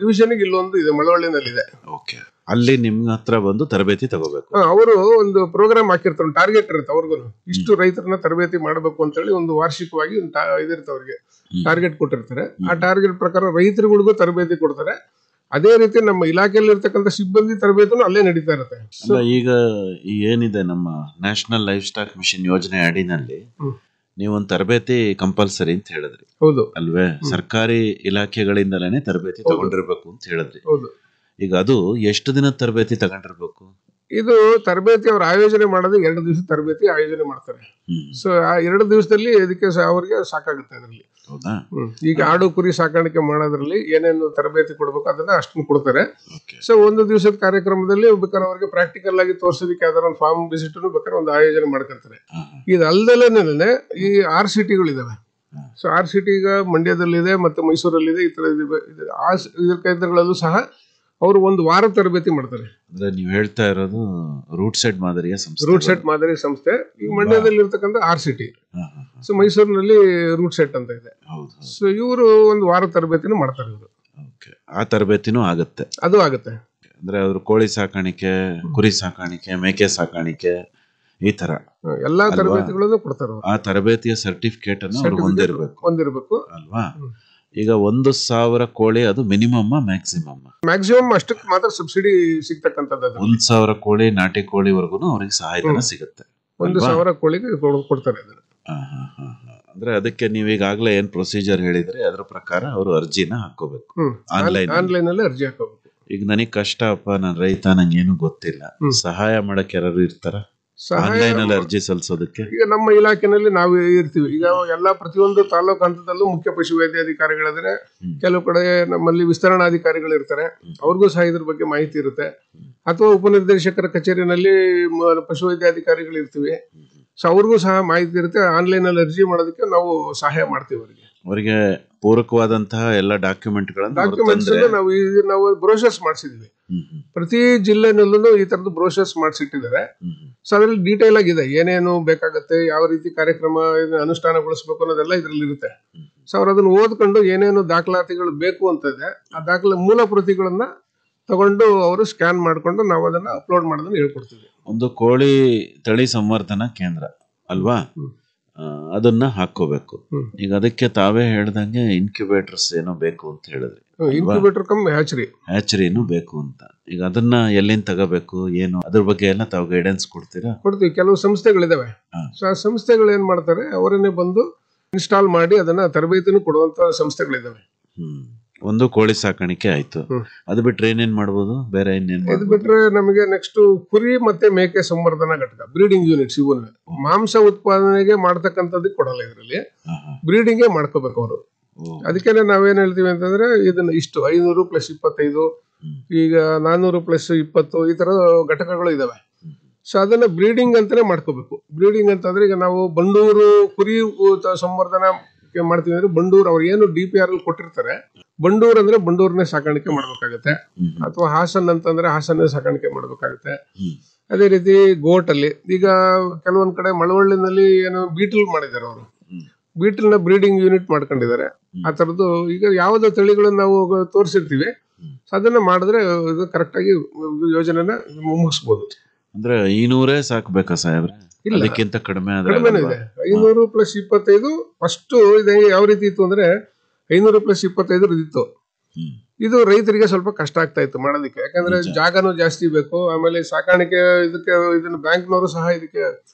ಡಿವಿಷನ್ ಇಲ್ಲೊಂದು ಇದೆ, ಮಳವಳ್ಳಿನಲ್ಲಿದೆ. ಓಕೆ. ಅಲ್ಲಿ ನಿಮ್ ಹತ್ರ ಬಂದು ತರಬೇತಿ ತಗೋಬೇಕು. ಅವರು ಒಂದು ಪ್ರೋಗ್ರಾಮ್ ಹಾಕಿರ್ತಾರೆ, ಟಾರ್ಗೆಟ್ ಇರುತ್ತೆ ಅವ್ರಿಗೂ. ಇಷ್ಟು ರೈತರನ್ನ ತರಬೇತಿ ಮಾಡಬೇಕು ಅಂತ ಹೇಳಿ ಒಂದು ವಾರ್ಷಿಕವಾಗಿ ಇದಿರುತ್ತೆ, ಅವ್ರಿಗೆ ಟಾರ್ಗೆಟ್ ಕೊಟ್ಟಿರ್ತಾರೆ. ಆ ಟಾರ್ಗೆಟ್ ಪ್ರಕಾರ ರೈತರುಗಳಿಗೂ ತರಬೇತಿ ಕೊಡ್ತಾರೆ. ಅದೇ ರೀತಿ ನಮ್ಮ ಇಲಾಖೆಯಲ್ಲಿ ಇರ್ತಕ್ಕಂಥ ಸಿಬ್ಬಂದಿ ತರಬೇತಿನೂ ಅಲ್ಲೇ ನಡೀತಾ ಇರುತ್ತೆ. ಈಗ ಏನಿದೆ ನಮ್ಮ ನ್ಯಾಷನಲ್ ಲೈಫ್ ಸ್ಟಾಕ್ ಮಿಷನ್ ಯೋಜನೆ ಅಡಿನಲ್ಲಿ ನೀವೊಂದು ತರಬೇತಿ ಕಂಪಲ್ಸರಿ ಅಂತ ಹೇಳಿದ್ರಿ. ಹೌದು ಅಲ್ವೇ? ಸರ್ಕಾರಿ ಇಲಾಖೆಗಳಿಂದಲೇ ತರಬೇತಿ ತಗೊಂಡಿರ್ಬೇಕು ಅಂತ ಹೇಳಿದ್ರಿ. ಹೌದು. ಈಗ ಅದು ಎಷ್ಟು ದಿನ ತರಬೇತಿ ತಗೊಂಡಿರ್ಬೇಕು? ಇದು ತರಬೇತಿ ಅವ್ರು ಆಯೋಜನೆ ಮಾಡೋದು 2 ದಿವಸ ತರಬೇತಿ ಆಯೋಜನೆ ಮಾಡ್ತಾರೆ. ಸೊ ಆ 2 ದಿವಸದಲ್ಲಿ ಇದಕ್ಕೆ ಅವ್ರಿಗೆ ಸಾಕಾಗುತ್ತೆ ಅದರಲ್ಲಿ. ಈಗ ಆಡು ಕುರಿ ಸಾಕಾಣಿಕೆ ಮಾಡೋದ್ರಲ್ಲಿ ಏನೇನು ತರಬೇತಿ ಕೊಡ್ಬೇಕು ಅದನ್ನ ಅಷ್ಟನ್ನು ಕೊಡ್ತಾರೆ. ಸೊ 1 ದಿವಸದ ಕಾರ್ಯಕ್ರಮದಲ್ಲಿ ಬೇಕಾದ್ರೆ ಅವ್ರಿಗೆ ಪ್ರಾಕ್ಟಿಕಲ್ ಆಗಿ ತೋರ್ಸೋದಕ್ಕೆ ಯಾವ್ದಾರ ಒಂದು ಫಾರ್ಮ್ ವಿಸಿಟ್ ಬೇಕಾದ್ರೆ ಒಂದು ಆಯೋಜನೆ ಮಾಡ್ಕೊಂತಾರೆ. ಇದಲ್ದಲೇನೆ ಈ RCTಗಳಿದಾವೆ. ಸೊ RCT ಈಗ ಮಂಡ್ಯದಲ್ಲಿದೆ ಮತ್ತೆ ಮೈಸೂರಲ್ಲಿದೆ. ಈ ತರ ಇದ್ರ ಕೇಂದ್ರಗಳಲ್ಲೂ ಸಹ ಅವರು 1 ವಾರ ತರಬೇತಿ ಮಾಡ್ತಾರೆ. ಅಂದ್ರೆ ನೀವು ಹೇಳ್ತಾ ಇರೋದು ರೂಟ್ ಸೆಟ್ ಮಾದರಿಯ ಸಂಸ್ಥೆ. ರೂಟ್ ಸೆಟ್ ಮಾದರಿ ಸಂಸ್ಥೆ ಈಗ ಮಂಡ್ಯದಲ್ಲಿ ಇರ್ತಕ್ಕಂಥ RCT. ಸೊ ಮೈಸೂರಿನಲ್ಲಿ ರೂಟ್ ಸೆಟ್ ಅಂತ ಇದೆ. ಸೊ ಇವರು 1 ವಾರ ತರಬೇತಿನೂ ಮಾಡ್ತಾರೆ ಇವರು. ಆ ತರಬೇತಿನೂ ಆಗುತ್ತೆ. ಅದು ಆಗುತ್ತೆ. ಅಂದ್ರೆ ಅವರು ಕೋಳಿ ಸಾಕಾಣಿಕೆ, ಕುರಿ ಸಾಕಾಣಿಕೆ, ಮೇಕೆ ಸಾಕಾಣಿಕೆ ಈ ತರ ಎಲ್ಲಾ ತರಬೇತಿಗಳನ್ನು ಕೊಡ್ತಾರೆ. ಆ ತರಬೇತಿಯ ಸರ್ಟಿಫಿಕೇಟ್ ಅನ್ನು ಹೊಂದಿರಬೇಕು ಅಲ್ವಾ? ಈಗ 1,000 ಕೋಳಿ ಅದು ಮಿನಿಮಮ್ ಮ್ಯಾಕ್ಸಿಮಮ್ ಅಷ್ಟಕ್ಕೆ ಮಾತ್ರ ಸಬ್ಸಿಡಿ ಸಿಗ್ತಕ್ಕಂಥದ್ದು. 1,000 ಕೋಳಿ ನಾಟಿ ಕೋಳಿವರೆಗೂ ಅವ್ರಿಗೆ ಸಹಾಯಧನ ಸಿಗುತ್ತೆ. 1,000 ಕೋಳಿಗೆ ಕೊಡ್ತಾರೆ ಅದನ್ನ. ಅಂದ್ರೆ ಅದಕ್ಕೆ ನೀವೀಗಾಗ್ಲೇ ಏನ್ ಪ್ರೊಸೀಜರ್ ಹೇಳಿದ್ರೆ ಅದ್ರ ಪ್ರಕಾರ ಅವರು ಅರ್ಜಿನ ಹಾಕೋಬೇಕು. ಆನ್ಲೈನ್ ಅಲ್ಲಿ ಅರ್ಜಿ ಹಾಕೋಬೇಕು. ಈಗ ನನಗ್ ಕಷ್ಟಪ್ಪ, ನಾನು ರೈತ, ನಂಗೇನು ಗೊತ್ತಿಲ್ಲ, ಸಹಾಯ ಮಾಡಕ್ ಯಾರು ಇರ್ತಾರ ಆನ್ಲೈನ್ ಅಲ್ಲಿ ಅರ್ಜಿ ಸಲ್ಲಿಸೋದಕ್ಕೆ? ಈಗ ನಮ್ಮ ಇಲಾಖೆನಲ್ಲಿ ನಾವು ಇರ್ತೀವಿ. ಈಗ ಎಲ್ಲಾ ಪ್ರತಿಯೊಂದು ತಾಲೂಕು ಹಂತದಲ್ಲೂ ಮುಖ್ಯ ಪಶುವೈದ್ಯಾಧಿಕಾರಿಗಳಿದ್ರೆ, ಕೆಲವು ಕಡೆ ನಮ್ಮಲ್ಲಿ ವಿಸ್ತರಣಾಧಿಕಾರಿಗಳು ಇರ್ತಾರೆ, ಅವ್ರಿಗೂ ಸಹ ಇದ್ರ ಬಗ್ಗೆ ಮಾಹಿತಿ ಇರುತ್ತೆ. ಅಥವಾ ಉಪನಿರ್ದೇಶಕರ ಕಚೇರಿನಲ್ಲಿ ಪಶುವೈದ್ಯಾಧಿಕಾರಿಗಳು ಇರ್ತೀವಿ. ಸೊ ಅವ್ರಿಗೂ ಸಹ ಮಾಹಿತಿ ಇರುತ್ತೆ. ಆನ್ಲೈನ್ ಅಲ್ಲಿ ಅರ್ಜಿ ಮಾಡೋದಕ್ಕೆ ನಾವು ಸಹಾಯ ಮಾಡ್ತೀವಿ ಅವರಿಗೆ ಪೂರಕವಾದಂತಹ ಎಲ್ಲ ಡಾಕ್ಯುಮೆಂಟ್ಸ್ ನಾವು ಬ್ರೋಷರ್ಸ್ ಮಾಡಿಸಿದ್ವಿ. ಪ್ರತಿ ಜಿಲ್ಲೆನಲ್ಲೂ ಈ ತರದ್ದು ಬ್ರೋಷರ್ಸ್ ಮಾಡಿಸಿಟ್ಟಿದ್ದಾರೆ. ಸೊ ಅದ್ರಲ್ಲಿ ಡೀಟೇಲ್ ಆಗಿದೆ ಏನೇನು ಬೇಕಾಗತ್ತೆ, ಯಾವ ರೀತಿ ಕಾರ್ಯಕ್ರಮ ಅನುಷ್ಠಾನಗೊಳಿಸ್ಬೇಕು ಅನ್ನೋದೆಲ್ಲ ಇದ್ರಲ್ಲಿ ಇರುತ್ತೆ. ಸೊ ಅವ್ರು ಅದನ್ನ ಓದ್ಕೊಂಡು ಏನೇನು ದಾಖಲಾತಿಗಳು ಬೇಕು ಅಂತ ಇದೆ, ಆ ಮೂಲ ಪ್ರತಿಗಳನ್ನ ತಗೊಂಡು ಅವರು ಸ್ಕ್ಯಾನ್ ಮಾಡ್ಕೊಂಡು ನಾವು ಅದನ್ನ ಅಪ್ಲೋಡ್ ಮಾಡೋದನ್ನ ಹೇಳ್ಕೊಡ್ತೀವಿ. ಒಂದು ಕೋಳಿ ತಳಿ ಸಂವರ್ಧನಾ ಕೇಂದ್ರ ಅಲ್ವಾ, ಅದನ್ನ ಹಾಕೋಬೇಕು. ಈಗ ಅದಕ್ಕೆ ತಾವೇ ಹೇಳ್ದಂಗೆ ಇನ್ಕ್ಯುಬೇಟರ್ಸ್ ಏನೋ ಬೇಕು ಅಂತ ಹೇಳಿದ್ರಿ. ಇನ್ಕ್ಯುಬೇಟರ್ ಕಮ್ ಹ್ಯಾಚರಿನೂ ಬೇಕು ಅಂತ. ಈಗ ಅದನ್ನ ಎಲ್ಲಿಂದ ತಗೋಬೇಕು, ಏನು ಅದ್ರ ಬಗ್ಗೆ ಎಲ್ಲ ತಾವು ಗೈಡೆನ್ಸ್ ಕೊಡ್ತೀರಾ? ಕೊಡ್ತೀವಿ. ಕೆಲವು ಸಂಸ್ಥೆಗಳಿದಾವೆ. ಸೊ ಆ ಸಂಸ್ಥೆಗಳು ಏನ್ ಮಾಡ್ತಾರೆ, ಅವರನ್ನೇ ಬಂದು ಇನ್ಸ್ಟಾಲ್ ಮಾಡಿ ಅದನ್ನ ತರಬೇತಿನೂ ಕೊಡುವಂತ ಸಂಸ್ಥೆಗಳಿದಾವೆ. ಒಂದು ಕೋಳಿ ಸಾಕಾಣಿಕೆ ಆಯ್ತು. ಅದು ಬಿಟ್ರೆ ಏನೇನ್ ಮಾಡ್ಬೋದು? ಬೇರೆ ಇನ್ನೇನ್? ಅದು ಬಿಟ್ರೆ ನಮಗೆ ನೆಕ್ಸ್ಟ್ ಕುರಿ ಮತ್ತೆ ಮೇಕೆ ಸಂವರ್ಧನಾ ಘಟಕ, ಬ್ರೀಡಿಂಗ್ ಯೂನಿಟ್ಸ್. ಇವನ್ನ ಮಾಂಸ ಉತ್ಪಾದನೆಗೆ ಮಾಡ್ತಕ್ಕಂಥದ್ದಕ್ಕೆ ಕೊಡಲ್ಲ, ಇದರಲ್ಲಿ ಬ್ರೀಡಿಂಗೇ ಮಾಡ್ಕೋಬೇಕು ಅವರು. ಅದಕ್ಕೇನೆ ನಾವೇನ್ ಹೇಳ್ತೀವಿ ಅಂತಂದ್ರೆ, ಇದನ್ನ ಇಷ್ಟು 500 + 25, ಈಗ 400 + 20 ಈ ತರ ಘಟಕಗಳು ಇದಾವೆ. ಸೊ ಅದನ್ನ ಬ್ರೀಡಿಂಗ್ ಅಂತಾನೆ ಮಾಡ್ಕೋಬೇಕು. ಬ್ರೀಡಿಂಗ್ ಅಂತಂದ್ರೆ, ಈಗ ನಾವು ಬಂಡೂರು ಕುರಿ ಸಂವರ್ಧನಾ ಮಾಡ್ತೀವಿ ಅಂದ್ರೆ, ಬಂಡೂರು ಅವ್ರು ಏನು DPR ಅಲ್ಲಿ ಕೊಟ್ಟಿರ್ತಾರೆ, ಬಂಡೂರ್ ಅಂದ್ರೆ ಬಂಡೂರ್ನೇ ಸಾಕಾಣಿಕೆ ಮಾಡ್ಬೇಕಾಗತ್ತೆ. ಅಥವಾ ಹಾಸನ್ ಅಂತಂದ್ರೆ ಹಾಸನ್ನೇ ಸಾಕಾಣಿಕೆ ಮಾಡ್ಬೇಕಾಗತ್ತೆ. ಅದೇ ರೀತಿ ಗೋಟ್ ಅಲ್ಲಿ ಈಗ ಕೆಲವೊಂದ್ ಕಡೆ ಮಳವಳ್ಳಿನಲ್ಲಿ ಏನೋ ಬೀಟಲ್ ಮಾಡಿದ್ದಾರೆ, ಅವರು ಬೀಟಲ್ ನ ಬ್ರೀಡಿಂಗ್ ಯೂನಿಟ್ ಮಾಡ್ಕೊಂಡಿದ್ದಾರೆ. ಆ ತರದ್ದು ಈಗ ಯಾವ್ದು ತಳಿಗಳನ್ನ ನಾವು ತೋರಿಸಿರ್ತೀವಿ, ಅದನ್ನ ಮಾಡಿದ್ರೆ ಕರೆಕ್ಟ್ ಆಗಿ ಯೋಜನೆನ ಮುಗಿಸ್ಬೋದು. ಅಂದ್ರೆ 500 ಸಾಕ್ಬೇಕಾ ಸಾಹೇಬ್ರೆ? ಅದಕ್ಕಿಂತ ಕಡಿಮೆ ಇದೆ. 500 + 25 ಫಸ್ಟ್ ಇದೆ. ಯಾವ ರೀತಿ ಇತ್ತು ಅಂದ್ರೆ, 500 + 25 ಇತ್ತು. ಇದು ರೈತರಿಗೆ ಸ್ವಲ್ಪ ಕಷ್ಟ ಆಗ್ತಾ ಇತ್ತು ಮಾಡೋದಕ್ಕೆ, ಯಾಕಂದ್ರೆ ಜಾಗನೂ ಜಾಸ್ತಿ ಬೇಕು. ಆಮೇಲೆ ಸಾಕಾಣಿಕೆ ಇದನ್ನ ಬ್ಯಾಂಕ್ನವರು ಸಹ ಇದಕ್ಕೆ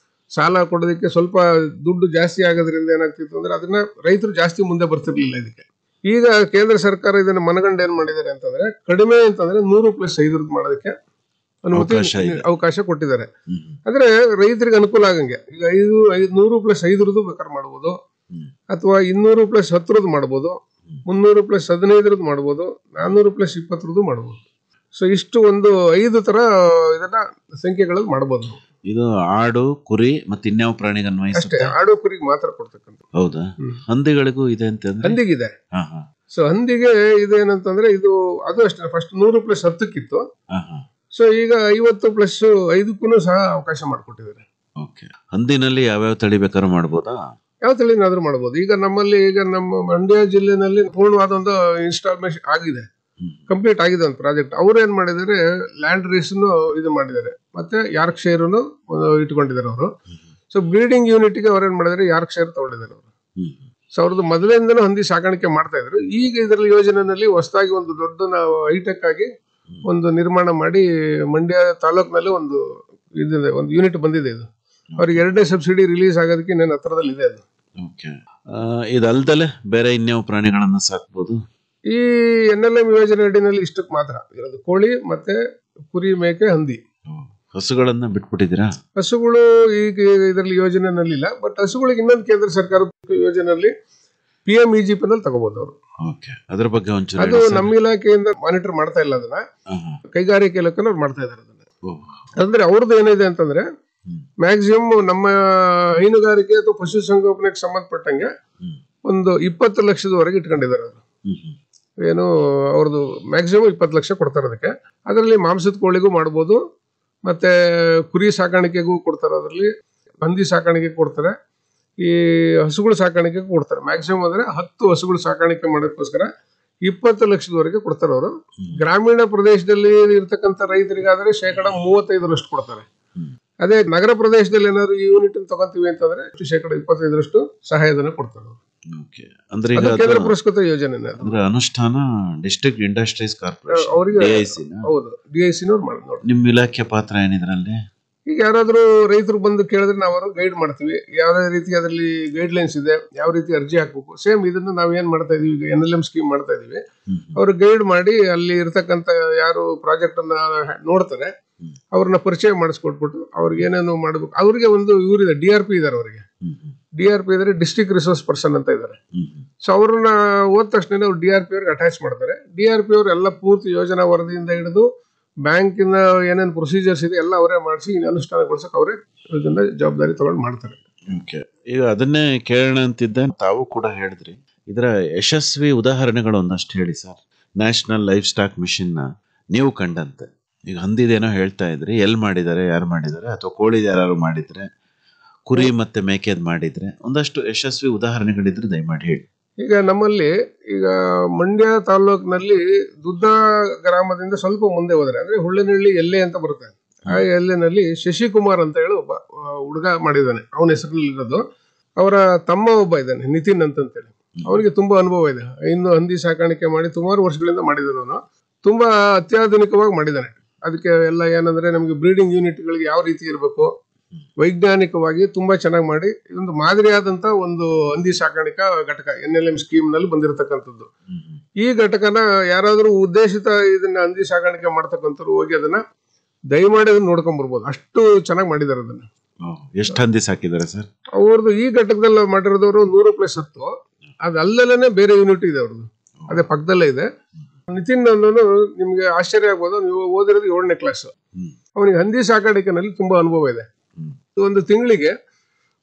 ಸಾಲ ಕೊಡೋದಕ್ಕೆ ಸ್ವಲ್ಪ ದುಡ್ಡು ಜಾಸ್ತಿ ಆಗೋದ್ರಿಂದ ಏನಾಗ್ತಿತ್ತು ಅಂದ್ರೆ, ಅದನ್ನ ರೈತರು ಜಾಸ್ತಿ ಮುಂದೆ ಬರ್ತಿರ್ಲಿಲ್ಲ ಇದಕ್ಕೆ. ಈಗ ಕೇಂದ್ರ ಸರ್ಕಾರ ಇದನ್ನ ಮನಗಂಡು ಏನ್ ಮಾಡಿದ್ದಾರೆ ಅಂತಂದ್ರೆ, ಕಡಿಮೆ ಅಂತಂದ್ರೆ 100 + 5 ಮಾಡೋದಕ್ಕೆ ಅವಕಾಶ ಕೊಟ್ಟಿದ್ದಾರೆ. ಅಂದ್ರೆ ರೈತರಿಗೆ ಅನುಕೂಲ ಆಗಂಗೆ. ಈಗ 100 + 5 ಬೇಕಾದ್ರೆ ಮಾಡ್ಬೋದು, ಅಥವಾ 200 + 10 ಮಾಡ್ಬೋದು, 300 + 15 ಮಾಡ್ಬೋದು, 400 + 20 ಮಾಡ್ಬೋದು. ಸೊ ಇಷ್ಟು ಒಂದು 5 ತರ ಇದನ್ನ ಸಂಖ್ಯೆಗಳಲ್ಲಿ ಮಾಡ್ಬೋದು. ಇದು ಆಡು, ಕುರಿ ಮತ್ತೆ ಇನ್ಯಾವ ಪ್ರಾಣಿಗೆ ಅನ್ವಯಿಸುತ್ತೆ? ಆಡು ಕುರಿಗೆ ಮಾತ್ರ ಕೊಡ್ತಕ್ಕಂಥ. ಹೌದಾ? ಹಂದಿಗಳಿಗೂ ಇದೆ ಅಂತಂದ್ರೆ? ಹಂದಿಗಿದೆ. ಸೊ ಹಂದಿಗೆ ಇದೇನಂತಂದ್ರೆ, ಇದು ಅದು ಅಷ್ಟೇ. ಫಸ್ಟ್ 100 + 10 ಸೊ ಈಗ 50 + 5 ಸಹ ಅವಕಾಶ ಮಾಡಿಕೊಟ್ಟಿದ್ದಾರೆ. ಹಂದಿನಲ್ಲಿ ಯಾವ್ಯಾವ ತಳಿ ಬೇಕಾದ್ರೂ ಮಾಡ್ಬೋದಾ? ಯಾವ ತಳಿನಾದ್ರೂ ಮಾಡ್ಬೋದು. ಈಗ ನಮ್ಮಲ್ಲಿ ಈಗ ನಮ್ಮ ಮಂಡ್ಯ ಜಿಲ್ಲೆನಲ್ಲಿ ಪೂರ್ಣವಾದ ಒಂದು ಇನ್ಸ್ಟಾಲ್ಮೇಷನ್ ಆಗಿದೆ, ಕಂಪ್ಲೀಟ್ ಆಗಿದೆ ಒಂದು ಪ್ರಾಜೆಕ್ಟ್. ಅವ್ರು ಏನ್ ಮಾಡಿದ್ದಾರೆ, ಲ್ಯಾಂಡ್ ರೇಸ್ ಇದು ಮಾಡಿದ್ದಾರೆ, ಮತ್ತೆ ಯಾರ್ಕ್ಷೈರ್ನು ಇಟ್ಕೊಂಡಿದ್ದಾರೆ ಅವರು. ಸೊ ಬ್ರೀಡಿಂಗ್ ಯೂನಿಟ್ಗೆ ಅವ್ರು ಏನ್ ಮಾಡಿದ್ದಾರೆ, ಯಾರ್ಕ್ಷೈರ್ ತಗೊಂಡಿದ್ದಾರೆ ಅವರು. ಸೊ ಅವ್ರದ್ದು ಮೊದಲಿಂದನೂ ಹಂದಿ ಸಾಕಾಣಿಕೆ ಮಾಡ್ತಾ ಇದ್ರು. ಈಗ ಇದರಲ್ಲಿ ಯೋಜನೆಯಲ್ಲಿ ಹೊಸದಾಗಿ ಒಂದು ದೊಡ್ಡ ನಾವು ಹೈಟೆಕ್ ಆಗಿ ಒಂದು ನಿರ್ಮಾಣ ಮಾಡಿ ಮಂಡ್ಯ ತಾಲೂಕಿನಲ್ಲಿ ಒಂದು ಯೂನಿಟ್ ಬಂದಿದೆ. ಇದು ಅವ್ರಿಗೆ 2ನೇ ಸಬ್ಸಿಡಿ ರಿಲೀಸ್ ಆಗೋದಕ್ಕೆ ಇನ್ನೇನು ಹತ್ರದಲ್ಲಿ ಇದೆ ಅದು. ಇದಲ್ದಲೆ ಬೇರೆ ಇನ್ಯಾವ ಪ್ರಾಣಿಗಳನ್ನ ಸಾಕ್ಬೋದು? ಈ NLM ಯೋಜನೆ ಅಡಿನಲ್ಲಿ ಇಷ್ಟಕ್ಕೆ ಮಾತ್ರ ಇರೋದು, ಕೋಳಿ ಮತ್ತೆ ಕುರಿ, ಮೇಕೆ, ಹಂದಿ. ಹಸುಗಳನ್ನ ಬಿಟ್ಬಿಟ್ಟಿದ್ದೀರಾ? ಹಸುಗಳು ಈಗ ಇದರಲ್ಲಿ ಯೋಜನೆನಲ್ಲಿಲ್ಲ, ಬಟ್ ಹಸುಗಳಿಗೆ ಇನ್ನೊಂದು ಕೇಂದ್ರ ಸರ್ಕಾರದ ಯೋಜನೆಯಲ್ಲಿ PMEGP ನಲ್ಲಿ ತಗೋಬಹುದು ಅವರು. ಓಕೆ, ಅದ್ರ ಬಗ್ಗೆ ಒಂಚೂರು ಅದು ನಮ್ಮ ಇಲಾಖೆಯಿಂದ ಮಾನಿಟರ್ ಮಾಡ್ತಾ ಇಲ್ಲ, ಅದನ್ನ ಕೈಗಾರಿಕೆ ಇಲಾಖೆನ ಅವ್ರು ಮಾಡ್ತಾ ಇದ್ದಾರೆ ಅದನ್ನ. ಅಂದ್ರೆ ಅವ್ರದ್ದು ಏನಿದೆ ಅಂತಂದ್ರೆ ಮ್ಯಾಕ್ಸಿಮಮ್ ನಮ್ಮ ಹೈನುಗಾರಿಕೆ ಅಥವಾ ಪಶುಸಂಗೋಪನೆಗೆ ಸಂಬಂಧಪಟ್ಟಂಗೆ ಒಂದು 20 ಲಕ್ಷದವರೆಗೆ ಇಟ್ಕೊಂಡಿದ್ದಾರೆ. ಅದು ಏನು ಅವ್ರದ್ದು ಮ್ಯಾಕ್ಸಿಮಮ್ 20 ಲಕ್ಷ ಕೊಡ್ತಾರೆ ಅದಕ್ಕೆ. ಅದರಲ್ಲಿ ಮಾಂಸದ ಕೋಳಿಗೂ ಮಾಡ್ಬೋದು, ಮತ್ತೆ ಕುರಿ ಸಾಕಾಣಿಕೆಗೂ ಕೊಡ್ತಾರೆ, ಅದರಲ್ಲಿ ಹಂದಿ ಸಾಕಾಣಿಕೆ ಕೊಡ್ತಾರೆ, ಈ ಹಸುಗಳು ಸಾಕಾಣಿಕೆ ಕೊಡ್ತಾರೆ. ಮ್ಯಾಕ್ಸಿಮಮ್ ಅಂದ್ರೆ 10 ಹಸುಗಳು ಸಾಕಾಣಿಕೆ ಮಾಡೋಕ್ಕೋಸ್ಕರ 20 ಲಕ್ಷದವರೆಗೆ ಕೊಡ್ತಾರೆ ಅವರು. ಗ್ರಾಮೀಣ ಪ್ರದೇಶದಲ್ಲಿ ಇರ್ತಕ್ಕಂಥ ರೈತರಿಗಾದ್ರೆ 35% ಕೊಡ್ತಾರೆ. ಅದೇ ನಗರ ಪ್ರದೇಶದಲ್ಲಿ ಏನಾದ್ರು ಈ ಯೂನಿಟ್ ತಗೊಂತೀವಿ ಅಂತಂದ್ರೆ 25% ಸಹಾಯಧನ ಕೊಡ್ತಾರೆ ಅವರು. ಅಂದ್ರೆ ಕೇಂದ್ರ ಪುರಸ್ಕೃತ ಯೋಜನೆ ಅನುಷ್ಠಾನ ಡಿಸ್ಟ್ರಿಕ್ಟ್ ಇಂಡಸ್ಟ್ರೀಸ್ ಕಾರ್ಪೊರೇಷನ್ ಅವರಿಗೆ. DIC ಹೌದು, DIC ಮಾಡಿ. ನಿಮ್ ಇಲಾಖೆ ಪಾತ್ರ ಏನಿದ್ರಲ್ಲಿ? ಈಗ ಯಾರಾದ್ರೂ ರೈತರು ಬಂದು ಕೇಳಿದ್ರೆ ನಾವು ಅವ್ರಿಗೆ ಗೈಡ್ ಮಾಡ್ತೀವಿ. ಯಾವುದೇ ರೀತಿ ಅದರಲ್ಲಿ ಗೈಡ್ ಲೈನ್ಸ್ ಇದೆ, ಯಾವ ರೀತಿ ಅರ್ಜಿ ಹಾಕ್ಬೇಕು. ಸೇಮ್ ಇದನ್ನು ನಾವು ಏನ್ ಮಾಡ್ತಾ ಇದೀವಿ, ಈಗ NLM ಸ್ಕೀಮ್ ಮಾಡ್ತಾ ಇದೀವಿ. ಅವ್ರು ಗೈಡ್ ಮಾಡಿ ಅಲ್ಲಿ ಇರ್ತಕ್ಕಂಥ ಯಾರು ಪ್ರಾಜೆಕ್ಟ್ ಅನ್ನ ನೋಡ್ತಾರೆ ಅವ್ರನ್ನ ಪರಿಚಯ ಮಾಡಿಸ್ಕೊಟ್ಬಿಟ್ಟು ಅವ್ರಿಗೆ ಏನೇನು ಮಾಡ್ಬೇಕು. ಅವ್ರಿಗೆ ಒಂದು ಇವರಿದೆ, DRP ಇದಾರೆ. ಅವರಿಗೆ DRP ಇದಾರೆ, ಡಿಸ್ಟ್ರಿಕ್ಟ್ ರಿಸೋರ್ಸ್ ಪರ್ಸನ್ ಅಂತ ಇದ್ದಾರೆ. ಸೊ ಅವ್ರನ್ನ ಹೋದ ತಕ್ಷಣ ಅವ್ರು DRP ಅವ್ರಿಗೆ ಅಟ್ಯಾಚ್ ಮಾಡ್ತಾರೆ. DRP ಅವ್ರು ಎಲ್ಲ ಪೂರ್ತಿ ಯೋಜನಾ ವರದಿಯಿಂದ ಹಿಡಿದು ಬ್ಯಾಂಕಿನ ಏನೇನು ಪ್ರೊಸೀಜರ್ಸ್ ಇದೆ ಎಲ್ಲ ಅವರೇ ಮಾಡಿಸಿ ಅನುಷ್ಠಾನಗೊಳಿಸಕ್ಕೆ ಅವರೇ ಇದನ್ನ ಜವಾಬ್ದಾರಿ ತಗೊಂಡು ಮಾಡ್ತಾರೆ. ಈಗ ಅದನ್ನೇ ಕೇಳೋಣ ಅಂತಿದ್ದೆ, ತಾವು ಕೂಡ ಹೇಳಿದ್ರಿ. ಇದರ ಯಶಸ್ವಿ ಉದಾಹರಣೆಗಳು ಒಂದಷ್ಟು ಹೇಳಿ sir. National livestock mission ನೀವು ಕಂಡಂತೆ, ಈಗ ಹಂದಿದೇನೋ ಹೇಳ್ತಾ ಇದ್ರಿ, ಎಲ್ಲಿ ಮಾಡಿದ್ದಾರೆ, ಯಾರು ಮಾಡಿದ್ದಾರೆ, ಅಥವಾ ಕೋಳಿ ಯಾರು ಮಾಡಿದ್ರೆ, ಕುರಿ ಮತ್ತೆ ಮೇಕೆದ್ ಮಾಡಿದ್ರೆ, ಒಂದಷ್ಟು ಯಶಸ್ವಿ ಉದಾಹರಣೆಗಳಿದ್ರೆ ದಯಮಾಡಿ ಹೇಳಿ. ಈಗ ನಮ್ಮಲ್ಲಿ ಈಗ ಮಂಡ್ಯ ತಾಲೂಕಿನಲ್ಲಿ ದುದ್ದ ಗ್ರಾಮದಿಂದ ಸ್ವಲ್ಪ ಮುಂದೆ ಹೋದ್ರೆ ಅಂದ್ರೆ ಹುಳ್ಳಿನಹಳ್ಳಿ ಎಲ್ಲೆ ಅಂತ ಬರುತ್ತೆ. ಆ ಎಲ್ಲೆನಲ್ಲಿ ಶಶಿಕುಮಾರ್ ಅಂತ ಹೇಳಿ ಒಬ್ಬ ಹುಡುಗ ಮಾಡಿದ್ದಾನೆ. ಅವನ ಹೆಸರಲ್ಲಿ ಇರೋದು. ಅವರ ತಮ್ಮ ಒಬ್ಬ ಇದ್ದಾನೆ, ನಿತಿನ್ ಅಂತಂತೇಳಿ. ಅವನಿಗೆ ತುಂಬಾ ಅನುಭವ ಇದೆ. ಇನ್ನು ಹಂದಿ ಸಾಕಾಣಿಕೆ ಮಾಡಿ ಸುಮಾರು ವರ್ಷಗಳಿಂದ ಮಾಡಿದ್ದಾನೆ. ಅವನು ತುಂಬಾ ಅತ್ಯಾಧುನಿಕವಾಗಿ ಮಾಡಿದ್ದಾನೆ. ಅದಕ್ಕೆ ಎಲ್ಲ ಏನಂದ್ರೆ ನಮ್ಗೆ ಬ್ರೀಡಿಂಗ್ ಯೂನಿಟ್ಗಳಿಗೆ ಯಾವ ರೀತಿ ಇರಬೇಕು, ವೈಜ್ಞಾನಿಕವಾಗಿ ತುಂಬಾ ಚೆನ್ನಾಗಿ ಮಾಡಿ ಇದೊಂದು ಮಾದರಿಯಾದಂತ ಒಂದು ಹಂದಿ ಸಾಕಾಣಿಕಾ ಘಟಕ NLM ಸ್ಕೀಮ್ ನಲ್ಲಿ ಬಂದಿರತಕ್ಕಂಥದ್ದು. ಈ ಘಟಕನ ಯಾರಾದ್ರೂ ಉದ್ದೇಶಿತ ಇದನ್ನ ಹಂದಿ ಸಾಕಾಣಿಕೆ ಮಾಡ್ತಕ್ಕಂಥವ್ರು ಹೋಗಿ ಅದನ್ನ ದಯಮಾಡಿ ಅದನ್ನ ನೋಡ್ಕೊಂಡ್ ಬರ್ಬೋದು. ಅಷ್ಟು ಚೆನ್ನಾಗಿ ಮಾಡಿದಾರೆ ಅದನ್ನ. ಎಷ್ಟು ಹಂದಿ ಸಾಕಿದ್ದಾರೆ ಸರ್ ಅವ್ರದ್ದು? ಈ ಘಟಕದಲ್ಲಿ ಮಾಡಿರೋದವರು 100+10. ಅದಲ್ಲೇ ಬೇರೆ ಯೂನಿಟ್ ಇದೆ ಅವ್ರದ್ದು, ಅದೇ ಪಕ್ಕದಲ್ಲೇ ಇದೆ. ನಿತಿನ್ ಅನ್ನೋನು ನಿಮ್ಗೆ ಆಶ್ಚರ್ಯ ಆಗ್ಬೋದು, ನೀವು ಓದಿರೋದು 7ನೇ ಕ್ಲಾಸ್. ಅವನಿಗೆ ಹಂದಿ ಸಾಕಾಣಿಕೆನಲ್ಲಿ ತುಂಬಾ ಅನುಭವ ಇದೆ. ಒಂದು ತಿಂಗಳಿಗೆ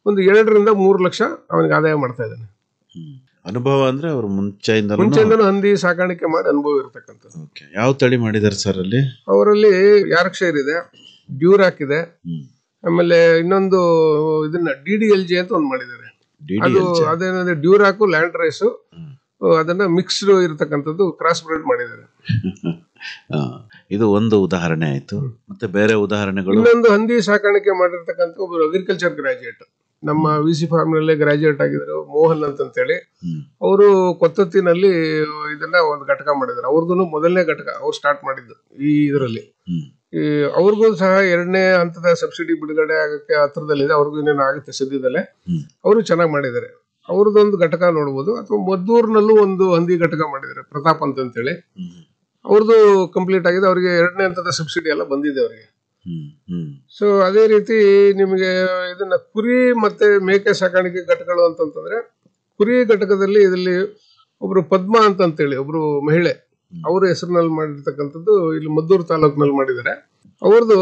ಒಂದು 2 ರಿಂದ 3 ಲಕ್ಷ ಅವನಿಗೆ ಆದಾಯ ಮಾಡ್ತಾ ಇದ್ದಾನೆ. ಅನುಭವ ಅಂದ್ರೆ ಅವ್ರು ಮುಂಚೆಯಿಂದನೂ ಹಂದಿ ಸಾಕಾಣಿಕೆ ಮಾಡಿ ಅನುಭವ ಇರತಕ್ಕಂಥದ್ದು. ಯಾವ ತಳಿ ಮಾಡಿದಾರೆ ಸರ್ ಅಲ್ಲಿ? ಅವರಲ್ಲಿ ಯಾರ್ಕ್ಷೈರ್ ಇದೆ, ಡ್ಯೂರಾಕ್ ಇದೆ, ಆಮೇಲೆ ಇನ್ನೊಂದು ಇದನ್ನ DDLJ ಅಂತ ಒಂದು ಮಾಡಿದ್ದಾರೆ. ಅದು ಅದೇನಂದ್ರೆ ಡ್ಯೂರಾಕು ಲ್ಯಾಂಡ್ ರೈಸ್ ಅದನ್ನ ಮಿಕ್ಸ್ಡ್ ಇರತಕ್ಕಂಥದ್ದು ಕ್ರಾಸ್ ಬ್ರೀಡ್ ಮಾಡಿದ್ದಾರೆ. ಇದು ಒಂದು ಉದಾಹರಣೆ ಆಯ್ತು. ಮತ್ತೆ ಬೇರೆ ಉದಾಹರಣೆಗಳು? ಇನ್ನೊಂದು ಹಂದಿ ಸಾಕಾಣಿಕೆ ಮಾಡಿರ್ತಕ್ಕಂಥ ಒಬ್ಬರು ಅಗ್ರಿಕಲ್ಚರ್ ಗ್ರಾಜುಯೇಟ್, ನಮ್ಮ VC ಫಾರ್ಮ್ ನಲ್ಲೇ ಗ್ರಾಜುಯೇಟ್ ಆಗಿದ್ರು, ಮೋಹನ್ ಅಂತೇಳಿ. ಅವರು ಕೊತ್ತತ್ತಿನಲ್ಲಿ ಇದನ್ನ ಒಂದು ಘಟಕ ಮಾಡಿದ್ರು. ಅವ್ರದ್ದು ಮೊದಲನೇ ಘಟಕ ಅವ್ರು ಸ್ಟಾರ್ಟ್ ಮಾಡಿದ್ದು ಈ ಇದರಲ್ಲಿ. ಅವ್ರಿಗೂ ಸಹ 2ನೇ ಹಂತದ ಸಬ್ಸಿಡಿ ಬಿಡುಗಡೆ ಆಗಕ್ಕೆ ಹತ್ರದಲ್ಲಿದೆ. ಅವ್ರಿಗೂ ಇನ್ನೇನು ಆಗುತ್ತೆ ಸದ್ಯದಲ್ಲೇ. ಅವರು ಚೆನ್ನಾಗಿ ಮಾಡಿದ್ದಾರೆ. ಅವ್ರದ್ದೊಂದು ಘಟಕ ನೋಡ್ಬೋದು. ಅಥವಾ ಮದ್ದೂರ್ನಲ್ಲೂ ಒಂದು ಹಂದಿ ಘಟಕ ಮಾಡಿದ್ದಾರೆ, ಪ್ರತಾಪ್ ಅಂತೇಳಿ. ಅವ್ರದ್ದು ಕಂಪ್ಲೀಟ್ ಆಗಿದೆ. ಅವ್ರಿಗೆ 2ನೇ ಹಂತದ ಸಬ್ಸಿಡಿ ಎಲ್ಲ ಬಂದಿದೆ ಅವರಿಗೆ. ಸೊ ಅದೇ ರೀತಿ ನಿಮಗೆ ಇದನ್ನ ಕುರಿ ಮತ್ತೆ ಮೇಕೆ ಸಾಕಾಣಿಕೆ ಘಟಕಗಳು ಅಂತಂತಂದ್ರೆ, ಕುರಿ ಘಟಕದಲ್ಲಿ ಇದರಲ್ಲಿ ಒಬ್ರು ಪದ್ಮಾ ಅಂತೇಳಿ ಒಬ್ರು ಮಹಿಳೆ, ಅವ್ರ ಹೆಸರಿನಲ್ಲಿ ಮಾಡಿರ್ತಕ್ಕಂಥದ್ದು ಇಲ್ಲಿ ಮದ್ದೂರು ತಾಲೂಕಿನಲ್ಲಿ ಮಾಡಿದ್ದಾರೆ. ಅವ್ರದ್ದು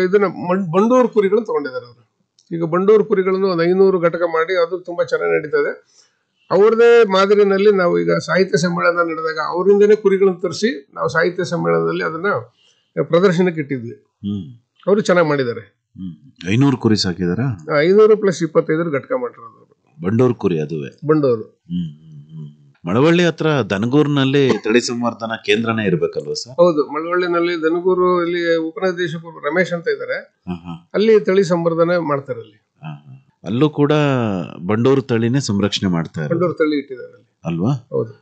ಇದನ್ನ ಬಂಡೂರು ಕುರಿಗಳನ್ನ ತಗೊಂಡಿದ್ದಾರೆ ಅವರು. ಈಗ ಬಂಡೂರು ಕುರಿಗಳನ್ನು ಒಂದು 500 ಘಟಕ ಮಾಡಿ ಅದು ತುಂಬಾ ಚೆನ್ನಾಗಿ ನಡೀತದೆ. ಅವ್ರದೇ ಮಾದರಿನಲ್ಲಿ ನಾವು ಈಗ ಸಾಹಿತ್ಯ ಸಮ್ಮೇಳನ ನಡೆದಾಗ ಅವರಿಂದನೇ ಕುರಿಗಳನ್ನು ತರಿಸಿ ನಾವು ಸಾಹಿತ್ಯ ಸಮ್ಮೇಳನದಲ್ಲಿ ಅದನ್ನ ಪ್ರದರ್ಶನಕ್ಕೆ ಇಟ್ಟಿದ್ವಿ. ಅವರು ಚೆನ್ನಾಗಿ ಮಾಡಿದ್ದಾರೆ. 500 ಕುರಿ ಸಾಕಿದಾರ? 500+25 ಘಟಕ ಮಾಡಿರೋದು ಬಂಡೂರು ಕುರಿ. ಅದುವೇ ಬಂಡೂರು. ಮಳವಳ್ಳಿ ಹತ್ರ ದನಗೂರಿನಲ್ಲಿ ತಳಿ ಸಂವರ್ಧನಾ ಕೇಂದ್ರನೇ ಇರ್ಬೇಕಲ್ವ ಸರ್? ಹೌದು, ಮಳವಳ್ಳಿನಲ್ಲಿ ದನಗೂರು ಇಲ್ಲಿ ಉಪನಿರ್ದೇಶಕರು ರಮೇಶ್ ಅಂತ ಇದ್ದಾರೆ. ಅಲ್ಲಿ ತಳಿ ಸಂವರ್ಧನೆ ಮಾಡ್ತಾರೆ. ಅಲ್ಲಿ ಅಲ್ಲೂ ಕೂಡ ಬಂಡೂರು ತಳಿನೇ ಸಂರಕ್ಷಣೆ ಮಾಡ್ತಾರೆ. ಬಂಡೂರು ತಳಿ ಇಟ್ಟಿದ್ದಾರೆ ಅಲ್ವಾ? ಹೌದು.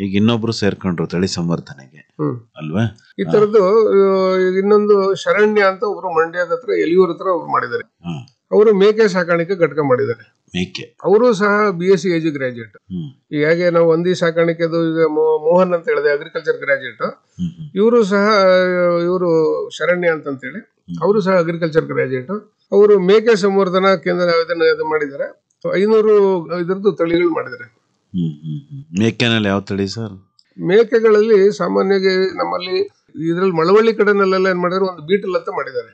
ಈಗ ಇನ್ನೊಬ್ರು ಸೇರ್ಕೊಂಡ್ರು ತಳಿ ಸಂವರ್ಧನೆಗೆ ಅಲ್ವಾ? ಈ ತರದ್ದು ಇನ್ನೊಂದು ಶರಣ್ಯ ಅಂತ ಒಬ್ರು ಮಂಡ್ಯದ ಹತ್ರ ಎಲಿಯೂರ್ ಹತ್ರ ಒಬ್ರು ಮಾಡಿದ್ದಾರೆ. ಅವರು ಮೇಕೆ ಸಾಕಾಣಿಕೆ ಘಟಕ ಮಾಡಿದ್ದಾರೆ. ಮೇಕೆ ಅವರು ಸಹ BSc AG ಗ್ರಾಜುಯೇಟ್. ಹೀಗಾಗಿ ನಾವು ಹಂದಿ ಸಾಕಾಣಿಕೆದು ಈಗ ಮೋಹನ್ ಅಂತ ಹೇಳಿದೆ ಅಗ್ರಿಕಲ್ಚರ್ ಗ್ರಾಜುಯೇಟ್. ಇವರು ಸಹ ಇವರು ಶರಣ್ಯ ಅಂತೇಳಿ ಅವರು ಸಹ ಅಗ್ರಿಕಲ್ಚರ್ ಗ್ರಾಜುಯೇಟ್. ಅವರು ಮೇಕೆ ಸಂವರ್ಧನಾ ಕೇಂದ್ರ ಇದನ್ನ ಮಾಡಿದ್ದಾರೆ. 500 ಇದರದ್ದು ತಳಿಗಳು ಮಾಡಿದ್ದಾರೆ. ಮೇಕೆನಲ್ಲಿ ಯಾವ ತಳಿ ಸರ್? ಮೇಕೆಗಳಲ್ಲಿ ಸಾಮಾನ್ಯವಾಗಿ ನಮ್ಮಲ್ಲಿ ಇದ್ರಲ್ಲಿ ಮಳವಳ್ಳಿ ಕಡೆನಲ್ಲೆಲ್ಲ ಏನ್ ಮಾಡಿದ್ರು ಒಂದು ಬೀಟಲ್ ಅಂತ ಮಾಡಿದ್ದಾರೆ.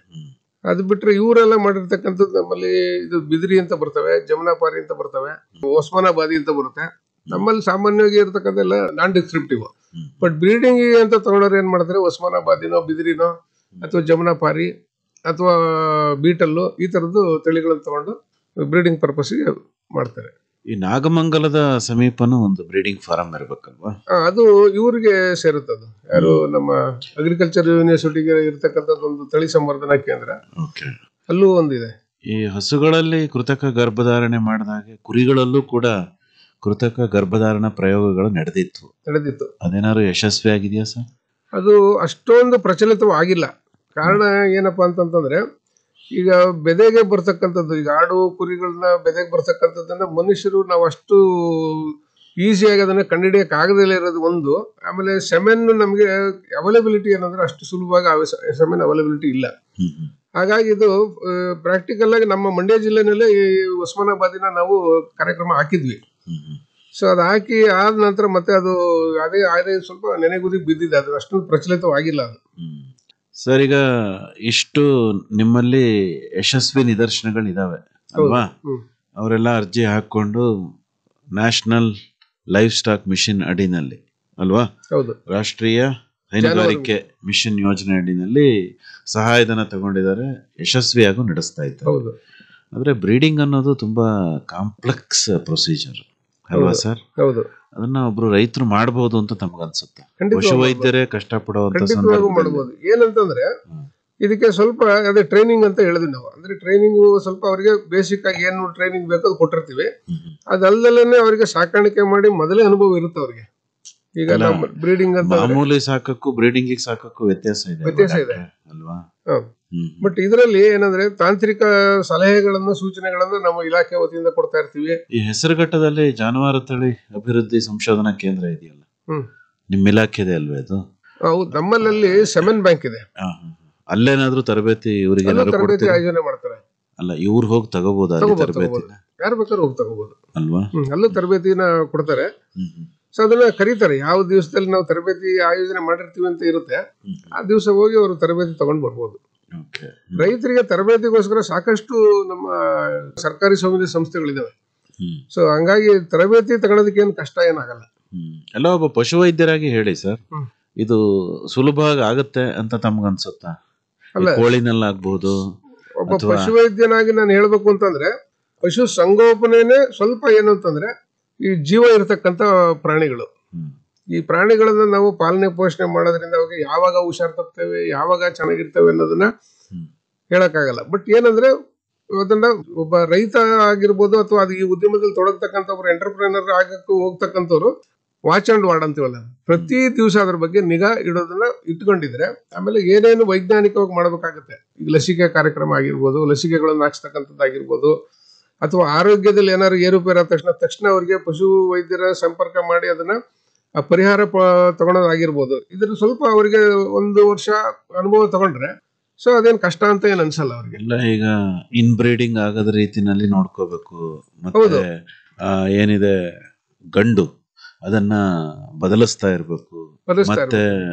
ಅದು ಬಿಟ್ರೆ ಇವರೆಲ್ಲ ಮಾಡಿರ್ತಕ್ಕಂಥದ್ದು ನಮ್ಮಲ್ಲಿ ಇದು ಬಿದಿರಿ ಅಂತ ಬರ್ತವೆ, ಜಮುನಾಪಾರಿ ಅಂತ ಬರ್ತವೆ, ಒಸ್ಮಾನಾಬಾದಿ ಅಂತ ಬರುತ್ತೆ. ನಮ್ಮಲ್ಲಿ ಸಾಮಾನ್ಯವಾಗಿ ಇರ್ತಕ್ಕಂಥ ಎಲ್ಲ ನಾನ್ ಡಿಸ್ಕ್ರಿಪ್ಟಿವ್. ಬಟ್ ಬ್ರೀಡಿಂಗ್ ಅಂತ ತಗೊಂಡ್ರೆ ಏನ್ ಮಾಡ್ತಾರೆ, ಒಸ್ಮಾನಾಬಾದಿನೋ ಬಿದಿರಿನೋ ಅಥವಾ ಜಮುನಾಪಾರಿ ಅಥವಾ ಬೀಟಲ್ಲು ಈ ತರದ್ದು ತಳಿಗಳನ್ನು ತಗೊಂಡು ಬ್ರೀಡಿಂಗ್ ಪರ್ಪಸ್ಗೆ ಮಾಡ್ತಾರೆ. ಈ ನಾಗಮಂಗಲದ ಸಮೀಪನೂ ಒಂದು ಬ್ರೀಡಿಂಗ್ ಫಾರಂ ಇರ್ಬೇಕಲ್ವಾ? ಅದು ಇವ್ರಿಗೆ ಸೇರುತ್ತದು. ಯಾರು ನಮ್ಮ ಅಗ್ರಿಕಲ್ಚರ್ ಯೂನಿವರ್ಸಿಟಿಗೆ ಇರ್ತಕ್ಕಂಥದ್ದು ಒಂದು ತಳಿ ಸಂವರ್ಧನಾ ಕೇಂದ್ರ, ಅಲ್ಲೂ ಒಂದಿದೆ. ಈ ಹಸುಗಳಲ್ಲಿ ಕೃತಕ ಗರ್ಭಧಾರಣೆ ಮಾಡಿದಾಗೆ ಕುರಿಗಳಲ್ಲೂ ಕೂಡ ಕೃತಕ ಗರ್ಭಧಾರಣ ಪ್ರಯೋಗಗಳು ನಡೆದಿತ್ತು. ಅದೇನಾದ್ರು ಯಶಸ್ವಿ ಆಗಿದೆಯಾ ಸರ್? ಅದು ಅಷ್ಟೊಂದು ಪ್ರಚಲಿತವಾಗಿಲ್ಲ. ಕಾರಣ ಏನಪ್ಪಾ ಅಂತಂತಂದ್ರೆ, ಈಗ ಬೆದೆಗೆ ಬರ್ತಕ್ಕಂಥದ್ದು, ಈಗ ಆಡು ಕುರಿಗಳನ್ನ ಬೆದೆಗೆ ಬರ್ತಕ್ಕಂಥದ್ದನ್ನ ಮನುಷ್ಯರು ನಾವು ಅಷ್ಟು ಈಸಿಯಾಗಿ ಅದನ್ನ ಕಂಡುಹಿಡಿಯಕ್ಕೆ ಆಗದಲ್ಲೇ ಇರೋದು ಒಂದು. ಆಮೇಲೆ ಸೆಮೆನ್ ನಮಗೆ ಅವೈಲಬಿಲಿಟಿ ಏನಂದ್ರೆ ಅಷ್ಟು ಸುಲಭವಾಗಿ ಸೆಮೆನ್ ಅವೈಲಬಿಲಿಟಿ ಇಲ್ಲ. ಹಾಗಾಗಿ ಇದು ಪ್ರಾಕ್ಟಿಕಲ್ ಆಗಿ ನಮ್ಮ ಮಂಡ್ಯ ಜಿಲ್ಲೆನಲ್ಲೇ ಈ ಒಸ್ಮಾನಾಬಾದಿನ ನಾವು ಕಾರ್ಯಕ್ರಮ ಹಾಕಿದ್ವಿ. ಸೊ ಅದು ಹಾಕಿ ಆದ ನಂತರ ಮತ್ತೆ ಅದು ಅದೇ ಸ್ವಲ್ಪ ನೆನೆಗುದಿಗೆ ಬಿದ್ದಿದೆ. ಅದು ಅಷ್ಟೊಂದು ಪ್ರಚಲಿತವಾಗಿಲ್ಲ ಅದು. ಸರ್, ಈಗ ಇಷ್ಟು ನಿಮ್ಮಲ್ಲಿ ಯಶಸ್ವಿ ನಿದರ್ಶನಗಳಿದಾವೆ ಅಲ್ವಾ? ಅವರೆಲ್ಲ ಅರ್ಜಿ ಹಾಕೊಂಡು ನ್ಯಾಷನಲ್ ಲೈಫ್ ಸ್ಟಾಕ್ ಮಿಷನ್ ಅಡಿನಲ್ಲಿ ಅಲ್ವಾ, ರಾಷ್ಟ್ರೀಯ ಹೈನುಗಾರಿಕೆ ಮಿಷನ್ ಯೋಜನೆ ಅಡಿನಲ್ಲಿ ಸಹಾಯಧನ ತಗೊಂಡಿದ್ದಾರೆ, ಯಶಸ್ವಿಯಾಗೂ ನಡೆಸ್ತಾ ಇದ್ದಾರೆ. ಆದ್ರೆ ಬ್ರೀಡಿಂಗ್ ಅನ್ನೋದು ತುಂಬಾ ಕಾಂಪ್ಲೆಕ್ಸ್ ಪ್ರೊಸೀಜರ್ ಅಲ್ವಾ ಸರ್? ಅದನ್ನ ಒಬ್ರು ರೈತರು ಮಾಡಬಹುದು ಅಂತ ತಮ್ಗನ್ಸುತ್ತೆ? ಪಶುವೈದ್ಯರೇ ಕಷ್ಟಪಡುವಂತ ಮಾಡಬಹುದು. ಏನಂತಂದ್ರೆ ಇದಕ್ಕೆ ಸ್ವಲ್ಪ ಅದೇ ಟ್ರೈನಿಂಗ್ ಅಂತ ಹೇಳಿದ್ವಿ ನಾವು. ಅಂದ್ರೆ ಟ್ರೈನಿಂಗ್ ಸ್ವಲ್ಪ ಅವರಿಗೆ ಬೇಸಿಕ್ ಆಗಿ ಏನು ಟ್ರೈನಿಂಗ್ ಬೇಕೋ ಅದು ಕೊಟ್ಟಿರ್ತೀವಿ. ಅದಲ್ಲದಲ್ಲೇ ಅವರಿಗೆ ಸಾಕಾಣಿಕೆ ಮಾಡಿ ಮೊದಲೇ ಅನುಭವ ಇರುತ್ತೆ ಅವ್ರಿಗೆ. ಈಗ ಬ್ರೀಡಿಂಗ್ ಅಂತ ಮಾಮೂಲಿ ಸಾಕಕ್ಕೂ ಬ್ರೀಡಿಂಗ್ ಸಾಕಕ್ಕೂ ವ್ಯತ್ಯಾಸ ಇದೆ ಅಲ್ವಾ? ಬಟ್ ಇದರಲ್ಲಿ ಏನಂದ್ರೆ ತಾಂತ್ರಿಕ ಸಲಹೆಗಳನ್ನ ಸೂಚನೆಗಳನ್ನ ನಮ್ಮ ಇಲಾಖೆ ವತಿಯಿಂದ ಕೊಡ್ತಾ ಇರ್ತೀವಿ. ಈ ಹೆಸರುಘಟ್ಟದಲ್ಲಿ ಜಾನುವಾರು ತಳಿ ಅಭಿವೃದ್ಧಿ ಸಂಶೋಧನಾ ಕೇಂದ್ರ ಇದೆಯಲ್ಲ, ನಿಮ್ಮ ಇಲಾಖೆದೆ ಅಲ್ವೇ ಅದು? ಹೌದು, ನಮ್ಮಲ್ಲಿ ಸೆಮೆನ್ ಬ್ಯಾಂಕ್ ಇದೆ. ಅಲ್ಲೇನಾದ್ರೂ ತರಬೇತಿ ಇವರಿಗೆ ಆಯೋಜನೆ ಮಾಡ್ತಾರೆ? ಅಲ್ಲ, ಇವ್ರು ಹೋಗಿ ತಗೋಬಹುದು ತರಬೇತಿ? ಯಾರು ಬೇಕಾದ್ರೂ ಹೋಗಿ ತಗೋಬಹುದು ಅಲ್ವಾ? ಅಲ್ಲೂ ತರಬೇತಿನ ಕೊಡ್ತಾರೆ. ಸೊ ಅದನ್ನ ಕರೀತಾರೆ. ಯಾವ ದಿವಸದಲ್ಲಿ ನಾವು ತರಬೇತಿ ಆಯೋಜನೆ ಮಾಡಿರ್ತೀವಿ ಅಂತ ಇರುತ್ತೆ, ಆ ದಿವಸ ಹೋಗಿ ಅವರು ತರಬೇತಿ ತಗೊಂಡ್ ಬರ್ಬೋದು. ರೈತರಿಗೆ ತರಬೇತಿಗೋಸ್ಕರ ಸಾಕಷ್ಟು ನಮ್ಮ ಸರ್ಕಾರಿ ಸ್ವಾಮ್ಯದ ಸಂಸ್ಥೆಗಳಿದಾವೆ. ಸೊ ಹಂಗಾಗಿ ತರಬೇತಿ ತಗೊಳೋದಕ್ಕೆ ಏನು ಕಷ್ಟ ಏನಾಗಲ್ಲ. ಎಲ್ಲ ಒಬ್ಬ ಪಶುವೈದ್ಯರಾಗಿ ಹೇಳಿ ಸರ್, ಇದು ಸುಲಭವಾಗಿ ಆಗತ್ತೆ ಅಂತ ತಮ್ಗನ್ಸುತ್ತಾ? ಕೋಳಿನಲ್ಲಾಗ್ಬಹುದು. ಒಬ್ಬ ಪಶುವೈದ್ಯನಾಗಿ ನಾನು ಹೇಳ್ಬೇಕು ಅಂತಂದ್ರೆ, ಪಶು ಸಂಗೋಪನೆನೇ ಸ್ವಲ್ಪ ಏನು ಅಂತಂದ್ರೆ ಈ ಜೀವ ಇರತಕ್ಕಂತ ಪ್ರಾಣಿಗಳು. ಈ ಪ್ರಾಣಿಗಳನ್ನ ನಾವು ಪಾಲನೆ ಪೋಷಣೆ ಮಾಡೋದ್ರಿಂದ ಅವಾಗ ಯಾವಾಗ ಹುಷಾರ್ ತಪ್ತೇವೆ, ಯಾವಾಗ ಚೆನ್ನಾಗಿರ್ತೇವೆ ಅನ್ನೋದನ್ನ ಹೇಳಕ್ಕಾಗಲ್ಲ. ಬಟ್ ಏನಂದ್ರೆ ಅದನ್ನ ಒಬ್ಬ ರೈತ ಆಗಿರ್ಬೋದು ಅಥವಾ ಅದು ಈ ಉದ್ಯಮದಲ್ಲಿ ತೊಡಗತಕ್ಕಂಥ ಒಬ್ಬರು ಎಂಟರ್ಪ್ರಿನರ್ ಆಗಕ್ಕೆ ಹೋಗ್ತಕ್ಕಂಥವ್ರು ವಾಚ್ ಅಂಡ್ ವಾರ್ಡ್ ಅಂತೀವಲ್ಲ, ಪ್ರತಿ ದಿವಸ ಅದ್ರ ಬಗ್ಗೆ ನಿಗಾ ಇಡೋದನ್ನ ಇಟ್ಕೊಂಡಿದ್ರೆ ಆಮೇಲೆ ಏನೇನು ವೈಜ್ಞಾನಿಕವಾಗಿ ಮಾಡಬೇಕಾಗತ್ತೆ. ಈಗ ಲಸಿಕೆ ಕಾರ್ಯಕ್ರಮ ಆಗಿರ್ಬೋದು, ಲಸಿಕೆಗಳನ್ನು ಹಾಕ್ಸ್ತಕ್ಕಂಥದ್ದಾಗಿರ್ಬೋದು, ಅಥವಾ ಆರೋಗ್ಯದಲ್ಲಿ ಏನಾದ್ರು ಏರುಪೇರಾದ ತಕ್ಷಣ ಅವರಿಗೆ ಪಶು ವೈದ್ಯರ ಸಂಪರ್ಕ ಮಾಡಿ ಅದನ್ನ ಪರಿಹಾರ ತಗೊಳೋದಾಗಿರ್ಬೋದು. ಇದ್ರ ಸ್ವಲ್ಪ ಅವರಿಗೆ 1 ವರ್ಷ ಅನುಭವ ತಗೊಂಡ್ರೆ ಸೊ ಅದೇನು ಕಷ್ಟ ಅಂತ ಏನು ಅನ್ಸಲ್ಲ ಅವ್ರಿಗೆ. ಎಲ್ಲ ಈಗ ಇನ್ ಬ್ರೀಡಿಂಗ್ ಆಗದ ರೀತಿನಲ್ಲಿ ನೋಡ್ಕೋಬೇಕು. ಮತ್ತೆ ಏನಿದೆ ಗಂಡು ಅದನ್ನ ಬದಲಿಸ್ತಾ ಇರ್ಬೇಕು. ಮತ್ತೆ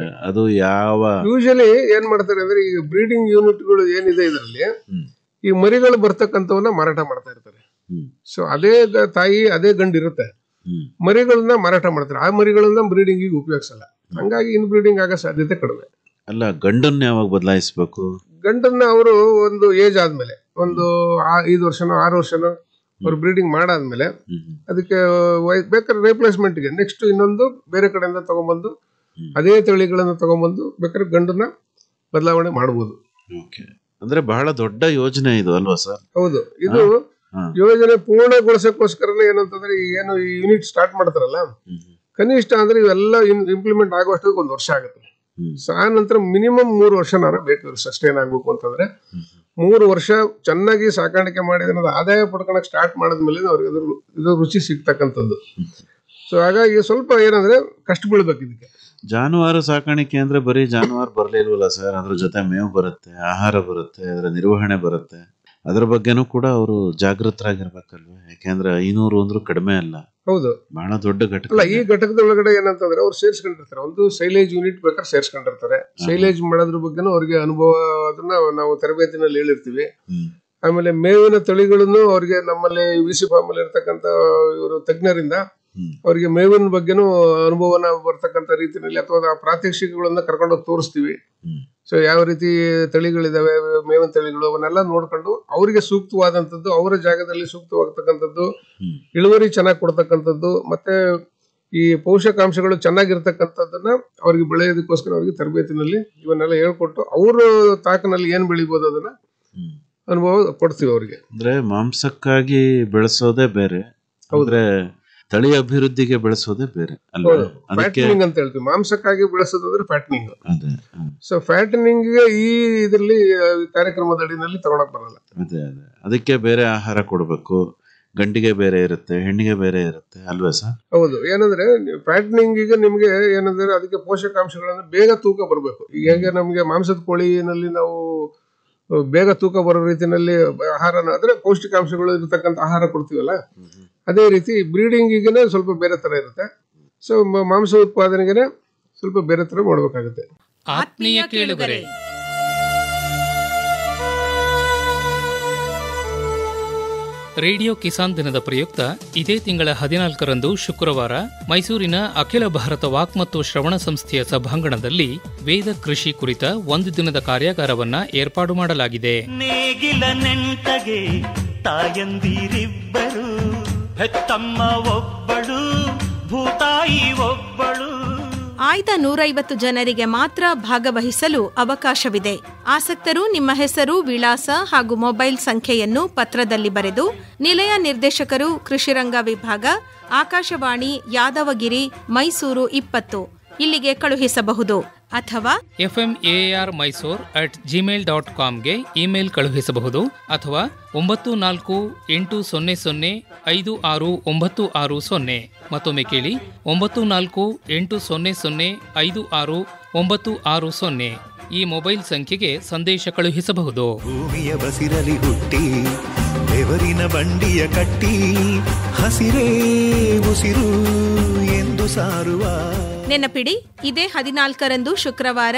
ಅದು ಯಾವ ಯೂಶಲಿ ಏನ್ ಮಾಡ್ತಾರೆ ಅಂದ್ರೆ, ಈಗ ಬ್ರೀಡಿಂಗ್ ಯೂನಿಟ್ಗಳು ಏನಿದೆ ಇದರಲ್ಲಿ ಈ ಮರಿಗಳು ಬರ್ತಕ್ಕಂಥವನ್ನ ಮಾರಾಟ ಮಾಡ್ತಾ ಇರ್ತಾರೆ. ಸೊ ಅದೇ ತಾಯಿ ಅದೇ ಗಂಡು ಇರುತ್ತೆ, ಮರಿಗಳನ್ನ ಮಾರಾಟ ಮಾಡ್ತಾರೆ. ಆ ಮರಿಗಳನ್ನ ಬ್ರೀಡಿಂಗ್ ಉಪಯೋಗಿಸಲ್ಲ. ಹಂಗಾಗಿ ಇನ್ ಬ್ರೀಡಿಂಗ್ ಆಗೋ ಸಾಧ್ಯತೆ ಕಡಿಮೆ. ಅಲ್ಲ, ಗಂಡನ್ನ ಯಾವಾಗ ಬದಲಾಯಿಸಬೇಕು? ಗಂಡನ್ನ ಅವರು ಒಂದು ಏಜ್ ಆದ್ಮೇಲೆ, ಒಂದು 5 ವರ್ಷನೋ 6 ವರ್ಷನೋ ಅವ್ರು ಬ್ರೀಡಿಂಗ್ ಮಾಡಾದ್ಮೇಲೆ ಅದಕ್ಕೆ ಬೇಕಾದ್ರೆ ರಿಪ್ಲೇಸ್ಮೆಂಟ್ಗೆ ನೆಕ್ಸ್ಟ್ ಇನ್ನೊಂದು ಬೇರೆ ಕಡೆಯಿಂದ ತಗೊಂಡ್ಬಂದು ಅದೇ ತಳಿಗಳನ್ನ ತಗೊಂಡ್ಬಂದು ಬೇಕಾದ್ರೆ ಗಂಡನ್ನ ಬದಲಾವಣೆ ಮಾಡಬಹುದು. ಅಂದ್ರೆ ಬಹಳ ದೊಡ್ಡ ಯೋಜನೆ ಇದು ಅಲ್ವಾ ಸರ್? ಹೌದು, ಇದು ಯೋಜನೆ ಪೂರ್ಣಗೊಳಿಸಕ್ಕೋಸ್ಕರನೇ ಏನಂತಂದ್ರೆ ಏನು ಈ ಯೂನಿಟ್ ಸ್ಟಾರ್ಟ್ ಮಾಡ್ತಾರಲ್ಲ, ಕನಿಷ್ಠ ಅಂದ್ರೆ ಇವೆಲ್ಲ ಇಂಪ್ಲಿಮೆಂಟ್ ಆಗುವಷ್ಟು 1 ವರ್ಷ ಆಗುತ್ತೆ. ಆ ನಂತರ ಮಿನಿಮಮ್ 3 ವರ್ಷನಾರ ಬೇಕು ಸಸ್ಟೈನ್ ಆಗ್ಬೇಕು ಅಂತಂದ್ರೆ. 3 ವರ್ಷ ಚೆನ್ನಾಗಿ ಸಾಕಾಣಿಕೆ ಮಾಡಿದ್ರೆ ಆದಾಯ ಪಡ್ಕೊಳಕ್ ಸ್ಟಾರ್ಟ್ ಮಾಡಿದ್ಮೇಲೆ ಅವ್ರಿಗೆ ಇದು ರುಚಿ ಸಿಗ್ತಕ್ಕಂಥದ್ದು. ಸೊ ಹಾಗಾಗಿ ಸ್ವಲ್ಪ ಏನಂದ್ರೆ ಕಷ್ಟ ಬೀಳ್ಬೇಕು ಇದಕ್ಕೆ. ಜಾನುವಾರು ಸಾಕಾಣಿಕೆ ಅಂದ್ರೆ ಬರೀ ಜಾನುವಾರು ಬರಲಿಲ್ವಲ್ಲ ಸರ್, ಅದ್ರ ಜೊತೆ ಮೇವು ಬರುತ್ತೆ, ಆಹಾರ ಬರುತ್ತೆ, ಅದರ ನಿರ್ವಹಣೆ ಬರುತ್ತೆ. ಅದ್ರ ಬಗ್ಗೆನೂ ಕೂಡ ಅವರು ಜಾಗೃತರಾಗಿರ್ಬೇಕಲ್ವೇ? ಯಾಕೆಂದ್ರೆ 500 ಅಂದ್ರೂ ಕಡಿಮೆ ಅಲ್ಲ. ಹೌದು, ಬಹಳ ದೊಡ್ಡ ಘಟಕ. ಅಲ್ಲ, ಈ ಘಟಕದ ಒಳಗಡೆ ಏನಂತಂದ್ರೆ ಅವ್ರು ಸೇರ್ಸ್ಕೊಂಡಿರ್ತಾರೆ. ಒಂದು ಸೈಲೇಜ್ ಯೂನಿಟ್ ಬೇಕಾದ್ರೆ ಸೇರ್ಸ್ಕೊಂಡಿರ್ತಾರೆ. ಸೈಲೇಜ್ ಮಾಡೋದ್ರ ಬಗ್ಗೆನೂ ಅವ್ರಿಗೆ ಅನುಭವ, ಅದನ್ನ ನಾವು ತರಬೇತಿನಲ್ಲಿ ಹೇಳಿರ್ತೀವಿ. ಆಮೇಲೆ ಮೇವಿನ ತಳಿಗಳನ್ನು ಅವ್ರಿಗೆ ನಮ್ಮಲ್ಲಿ ವಿಸಿ ಫಾರ್ಮ್ ಅಲ್ಲಿ ಇರ್ತಕ್ಕಂಥ ಇವರು ತಜ್ಞರಿಂದ ಅವ್ರಿಗೆ ಮೇವಿನ ಬಗ್ಗೆನೂ ಅನುಭವನ ಬರ್ತಕ್ಕಂಥ ರೀತಿಯಲ್ಲಿ ಅಥವಾ ಪ್ರಾತ್ಯಕ್ಷಿಕೆಗಳನ್ನ ಕರ್ಕೊಂಡೋಗಿ ತೋರಿಸ್ತೀವಿ. ಸೊ ಯಾವ ರೀತಿ ತಳಿಗಳಿದಾವೆ, ಮೇವಿನ ತಳಿಗಳು, ಅವನ್ನೆಲ್ಲ ನೋಡ್ಕೊಂಡು ಅವರಿಗೆ ಸೂಕ್ತವಾದಂಥದ್ದು, ಅವರ ಜಾಗದಲ್ಲಿ ಸೂಕ್ತವಾಗ್ತಕ್ಕಂಥದ್ದು, ಇಳುವರಿ ಚೆನ್ನಾಗಿ ಕೊಡ್ತಕ್ಕಂಥದ್ದು, ಮತ್ತೆ ಈ ಪೋಷಕಾಂಶಗಳು ಚೆನ್ನಾಗಿರ್ತಕ್ಕಂಥದ್ದನ್ನ ಅವ್ರಿಗೆ ಬೆಳೆಯೋದಕ್ಕೋಸ್ಕರ ಅವ್ರಿಗೆ ತರಬೇತಿನಲ್ಲಿ ಇವನ್ನೆಲ್ಲ ಹೇಳ್ಕೊಟ್ಟು ಅವರು ತಾಕನಲ್ಲಿ ಏನ್ ಬೆಳಿಬೋದು ಅದನ್ನ ಅನುಭವ ಕೊಡ್ತೀವಿ ಅವ್ರಿಗೆ. ಅಂದ್ರೆ ಮಾಂಸಕ್ಕಾಗಿ ಬೆಳೆಸೋದೇ ಬೇರೆ, ಅಂದ್ರೆ ತಳಿ ಅಭಿವೃದ್ಧಿಗೆ ಬೆಳೆಸೋದೇ ಬೇರೆ ಅಲ್ವಾ? ಫ್ಯಾಟನಿಂಗ್ ಅಂತ ಹೇಳ್ತೀವಿ. ಮಾಂಸಕ್ಕಾಗಿ ಬೆಳೆಸೋದಂದ್ರೆ ಫ್ಯಾಟನಿಂಗ್. ಸೊ ಫ್ಯಾಟನಿಂಗ್ ಈ ಇದರಲ್ಲಿ ಕಾರ್ಯಕ್ರಮದ ಅಡಿನಲ್ಲಿ ತಗೊಳಕ್ ಬರಲ್ಲ. ಅದೇ ಅದಕ್ಕೆ ಬೇರೆ ಆಹಾರ ಕೊಡ್ಬೇಕು. ಗಂಡಿಗೆ ಬೇರೆ ಇರುತ್ತೆ, ಹೆಣ್ಣಿಗೆ ಬೇರೆ ಇರುತ್ತೆ ಅಲ್ವೇ ಸರ್? ಹೌದು. ಏನಂದ್ರೆ ಫ್ಯಾಟನಿಂಗ್ ಈಗ ನಿಮ್ಗೆ ಏನಂದ್ರೆ ಅದಕ್ಕೆ ಪೋಷಕಾಂಶಗಳನ್ನ ಬೇಗ ತೂಕ ಬರ್ಬೇಕು. ಈಗ ಹೇಗೆ ನಮ್ಗೆ ಮಾಂಸದ ಕೋಳಿನಲ್ಲಿ ನಾವು ಬೇಗ ತೂಕ ಬರೋ ರೀತಿಯಲ್ಲಿ ಆಹಾರನ ಅಂದ್ರೆ ಪೌಷ್ಟಿಕಾಂಶಗಳು ಇರತಕ್ಕಂಥ ಆಹಾರ ಕೊಡ್ತೀವಲ್ಲ, ಅದೇ ರೀತಿ ಬ್ರೀಡಿಂಗಿಗೆ ಸ್ವಲ್ಪ ಬೇರೆ ತರ ಇರುತ್ತೆ. ಸೊ ಮಾಂಸ ಉತ್ಪಾದನೆಗೆ ಸ್ವಲ್ಪ ಬೇರೆ ತರ ಮಾಡಬೇಕಾಗುತ್ತೆ. ಆತ್ಮೀಯ ಕೇಳುಗರೆ, ರೇಡಿಯೋ ಕಿಸಾನ್ ದಿನದ ಪ್ರಯುಕ್ತ ಇದೇ ತಿಂಗಳ 14ರಂದು ಶುಕ್ರವಾರ ಮೈಸೂರಿನ ಅಖಿಲ ಭಾರತ ವಾಕ್ ಮತ್ತು ಶ್ರವಣ ಸಂಸ್ಥೆಯ ಸಭಾಂಗಣದಲ್ಲಿ ವೇದ ಕೃಷಿ ಕುರಿತ ಒಂದು ದಿನದ ಕಾರ್ಯಾಗಾರವನ್ನ ಏರ್ಪಾಡು ಮಾಡಲಾಗಿದೆ. ನೇಗಿಲ ನೆಂಟಗೆ ತಾಯಂದಿರಿಬ್ಬರು, ಹೆತ್ತಮ್ಮ ಒಬ್ಬಳು, ಭೂತಾಯಿ ಒಬ್ಬಳು. ಆಯ್ದ 150 ಜನರಿಗೆ ಮಾತ್ರ ಭಾಗವಹಿಸಲು ಅವಕಾಶವಿದೆ. ಆಸಕ್ತರು ನಿಮ್ಮ ಹೆಸರು, ವಿಳಾಸ ಹಾಗೂ ಮೊಬೈಲ್ ಸಂಖ್ಯೆಯನ್ನು ಪತ್ರದಲ್ಲಿ ಬರೆದು ನಿಲಯ ನಿರ್ದೇಶಕರು, ಕೃಷಿರಂಗ ವಿಭಾಗ, ಆಕಾಶವಾಣಿ, ಯಾದವಗಿರಿ, ಮೈಸೂರು 20 ಇಲ್ಲಿಗೆ ಕಳುಹಿಸಬಹುದು. ಅಥವಾ FMAR mysore@gmail.comಗೆ ಇಮೇಲ್ ಕಳುಹಿಸಬಹುದು. ಅಥವಾ 9480056960. ಮತ್ತೊಮ್ಮೆ ಕೇಳಿ, 9480056960 ಈ ಮೊಬೈಲ್ ಸಂಖ್ಯೆಗೆ ಸಂದೇಶ ಕಳುಹಿಸಬಹುದು. ಭೂಮಿಯ ಬಸಿರಲಿ ಹುಟ್ಟಿ ಬೆವರಿನ ಬಂಡಿಯ ಕಟ್ಟಿ ಹಸಿರೇ ಉಸಿರು ಎಂದು ಸಾರುವ. ನೆನಪಿಡಿ, ಇದೇ 14ರಂದು ಶುಕ್ರವಾರ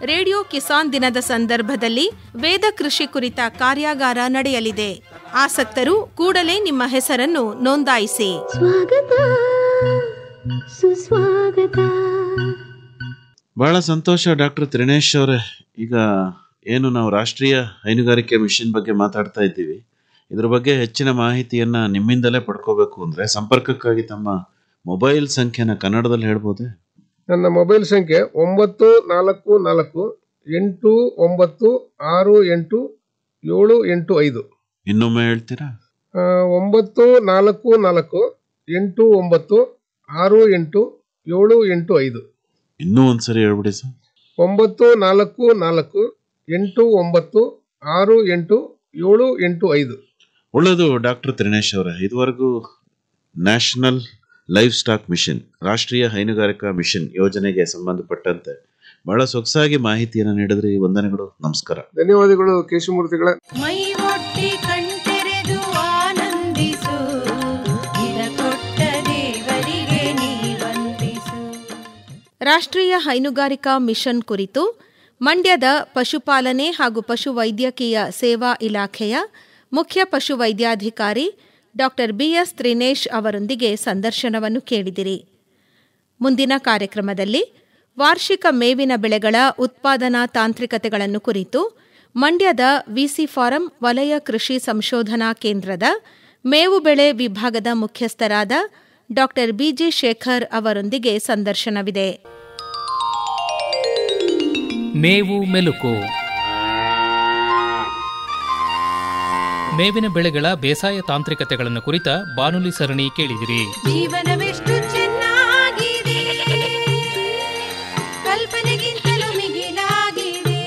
ರೇಡಿಯೋ ಕಿಸಾನ್ ದಿನದ ಸಂದರ್ಭದಲ್ಲಿ ವೇದ ಕೃಷಿ ಕುರಿತ ಕಾರ್ಯಾಗಾರ ನಡೆಯಲಿದೆ. ಆಸಕ್ತರು ಕೂಡಲೇ ನಿಮ್ಮ ಹೆಸರನ್ನು ನೋಂದಾಯಿಸಿ. ಸ್ವಾಗತ ಸುಸ್ವಾಗತ. ಬಹಳ ಸಂತೋಷ ಡಾಕ್ಟರ್ ತ್ರಿನೇಶ್ ಅವರೇ. ಈಗ ಏನು ನಾವು ರಾಷ್ಟ್ರೀಯ ಹೈನುಗಾರಿಕೆ ಮಿಷನ್ ಬಗ್ಗೆ ಮಾತಾಡ್ತಾ ಇದ್ದೀವಿ, ಇದ್ರ ಬಗ್ಗೆ ಹೆಚ್ಚಿನ ಮಾಹಿತಿಯನ್ನ ನಿಮ್ಮಿಂದಲೇ ಪಡ್ಕೋಬೇಕು ಅಂದ್ರೆ ಸಂಪರ್ಕಕ್ಕಾಗಿ ತಮ್ಮ ಮೊಬೈಲ್ ಸಂಖ್ಯೆನ ಕನ್ನಡದಲ್ಲಿ ಹೇಳ್ಬೋದೇ? ನನ್ನ ಮೊಬೈಲ್ ಸಂಖ್ಯೆ 9446868785. ಇನ್ನೊಮ್ಮೆ ಹೇಳ್ತೀರಾ? 9446868785. ಇನ್ನೂ ಒಂದ್ಸರಿ ಹೇಳ್ಬಿಡಿ ಸರ್. 9446868785. ಒಳ್ಳೆಯದು ಡಾಕ್ಟರ್ ತ್ರಿನೇಶ್ ಅವರೇ. ಇದುವರೆಗೂ ನ್ಯಾಷನಲ್ ಲೈಫ್ ಸ್ಟಾಕ್ ಮಿಷನ್, ರಾಷ್ಟ್ರೀಯ ಹೈನುಗಾರಿಕಾ ಮಿಷನ್ ಯೋಜನೆಗೆ ಸಂಬಂಧಪಟ್ಟಂತೆ ಬಹಳ ಸೊಗಸಾಗಿ ಮಾಹಿತಿಯನ್ನು ನೀಡಿದ್ರಿ. ವಂದನೆಗಳು, ನಮಸ್ಕಾರ. ಧನ್ಯವಾದಗಳು ಕೇಶವಮೂರ್ತಿಗಳೇ. ಮೈ ಒಟ್ಟಿ ಕಣ್ತೆರೆದು ಆನಂದಿಸು, ಇದ ಕೊಟ್ಟ ದೇವರಿಗೆ ನೀ ವಂದಿಸು. ರಾಷ್ಟ್ರೀಯ ಹೈನುಗಾರಿಕಾ ಮಿಷನ್ ಕುರಿತು ಮಂಡ್ಯದ ಪಶುಪಾಲನೆ ಹಾಗೂ ಪಶುವೈದ್ಯಕೀಯ ಸೇವಾ ಇಲಾಖೆಯ ಮುಖ್ಯ ಪಶುವೈದ್ಯಾಧಿಕಾರಿ ಡಾಕ್ಟರ್ BS ತ್ರಿನೇಶ್ ಅವರೊಂದಿಗೆ ಸಂದರ್ಶನವನ್ನು ಕೇಳಿದಿರಿ. ಮುಂದಿನ ಕಾರ್ಯಕ್ರಮದಲ್ಲಿ ವಾರ್ಷಿಕ ಮೇವಿನ ಬೆಳೆಗಳ ಉತ್ಪಾದನಾ ತಾಂತ್ರಿಕತೆಗಳನ್ನು ಕುರಿತು ಮಂಡ್ಯದ ವಿಸಿ ಫಾರಂ ವಲಯ ಕೃಷಿ ಸಂಶೋಧನಾ ಕೇಂದ್ರದ ಮೇವು ಬೆಳೆ ವಿಭಾಗದ ಮುಖ್ಯಸ್ಥರಾದ ಡಾಕ್ಟರ್ BG ಶೇಖರ್ ಅವರೊಂದಿಗೆ ಸಂದರ್ಶನವಿದೆ. ಮೇವು ಮೆಲುಕು. ಮೇವಿನ ಬೆಳೆಗಳ ಬೇಸಾಯ ತಾಂತ್ರಿಕತೆಗಳನ್ನು ಕುರಿತ ಬಾನುಲಿ ಸರಣಿ ಕೇಳಿದಿರಿ. ಜೀವನವೆಷ್ಟು ಚೆನ್ನಾಗಿದೆ, ಕಲ್ಪನೆಗಿಂತಲೂ ಮಿಗಿಲಾಗಿದೆ.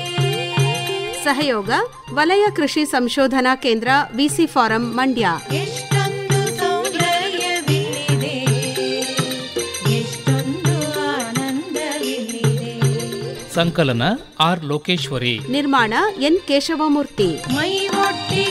ಸಹಯೋಗ ವಲಯ ಕೃಷಿ ಸಂಶೋಧನಾ ಕೇಂದ್ರ ವಿಸಿ ಫಾರಂ ಮಂಡ್ಯ. ಎಷ್ಟೊಂದು ಸೌಂದರ್ಯವಿಲ್ಲಿದೆ, ಎಷ್ಟೊಂದು ಆನಂದವಿಲ್ಲಿದೆ. ಸಂಕಲನ ಆರ್ ಲೋಕೇಶ್ವರಿ, ನಿರ್ಮಾಣ ಎನ್ ಕೇಶವಮೂರ್ತಿ. ಮೈ ಒಟ್ಟಿ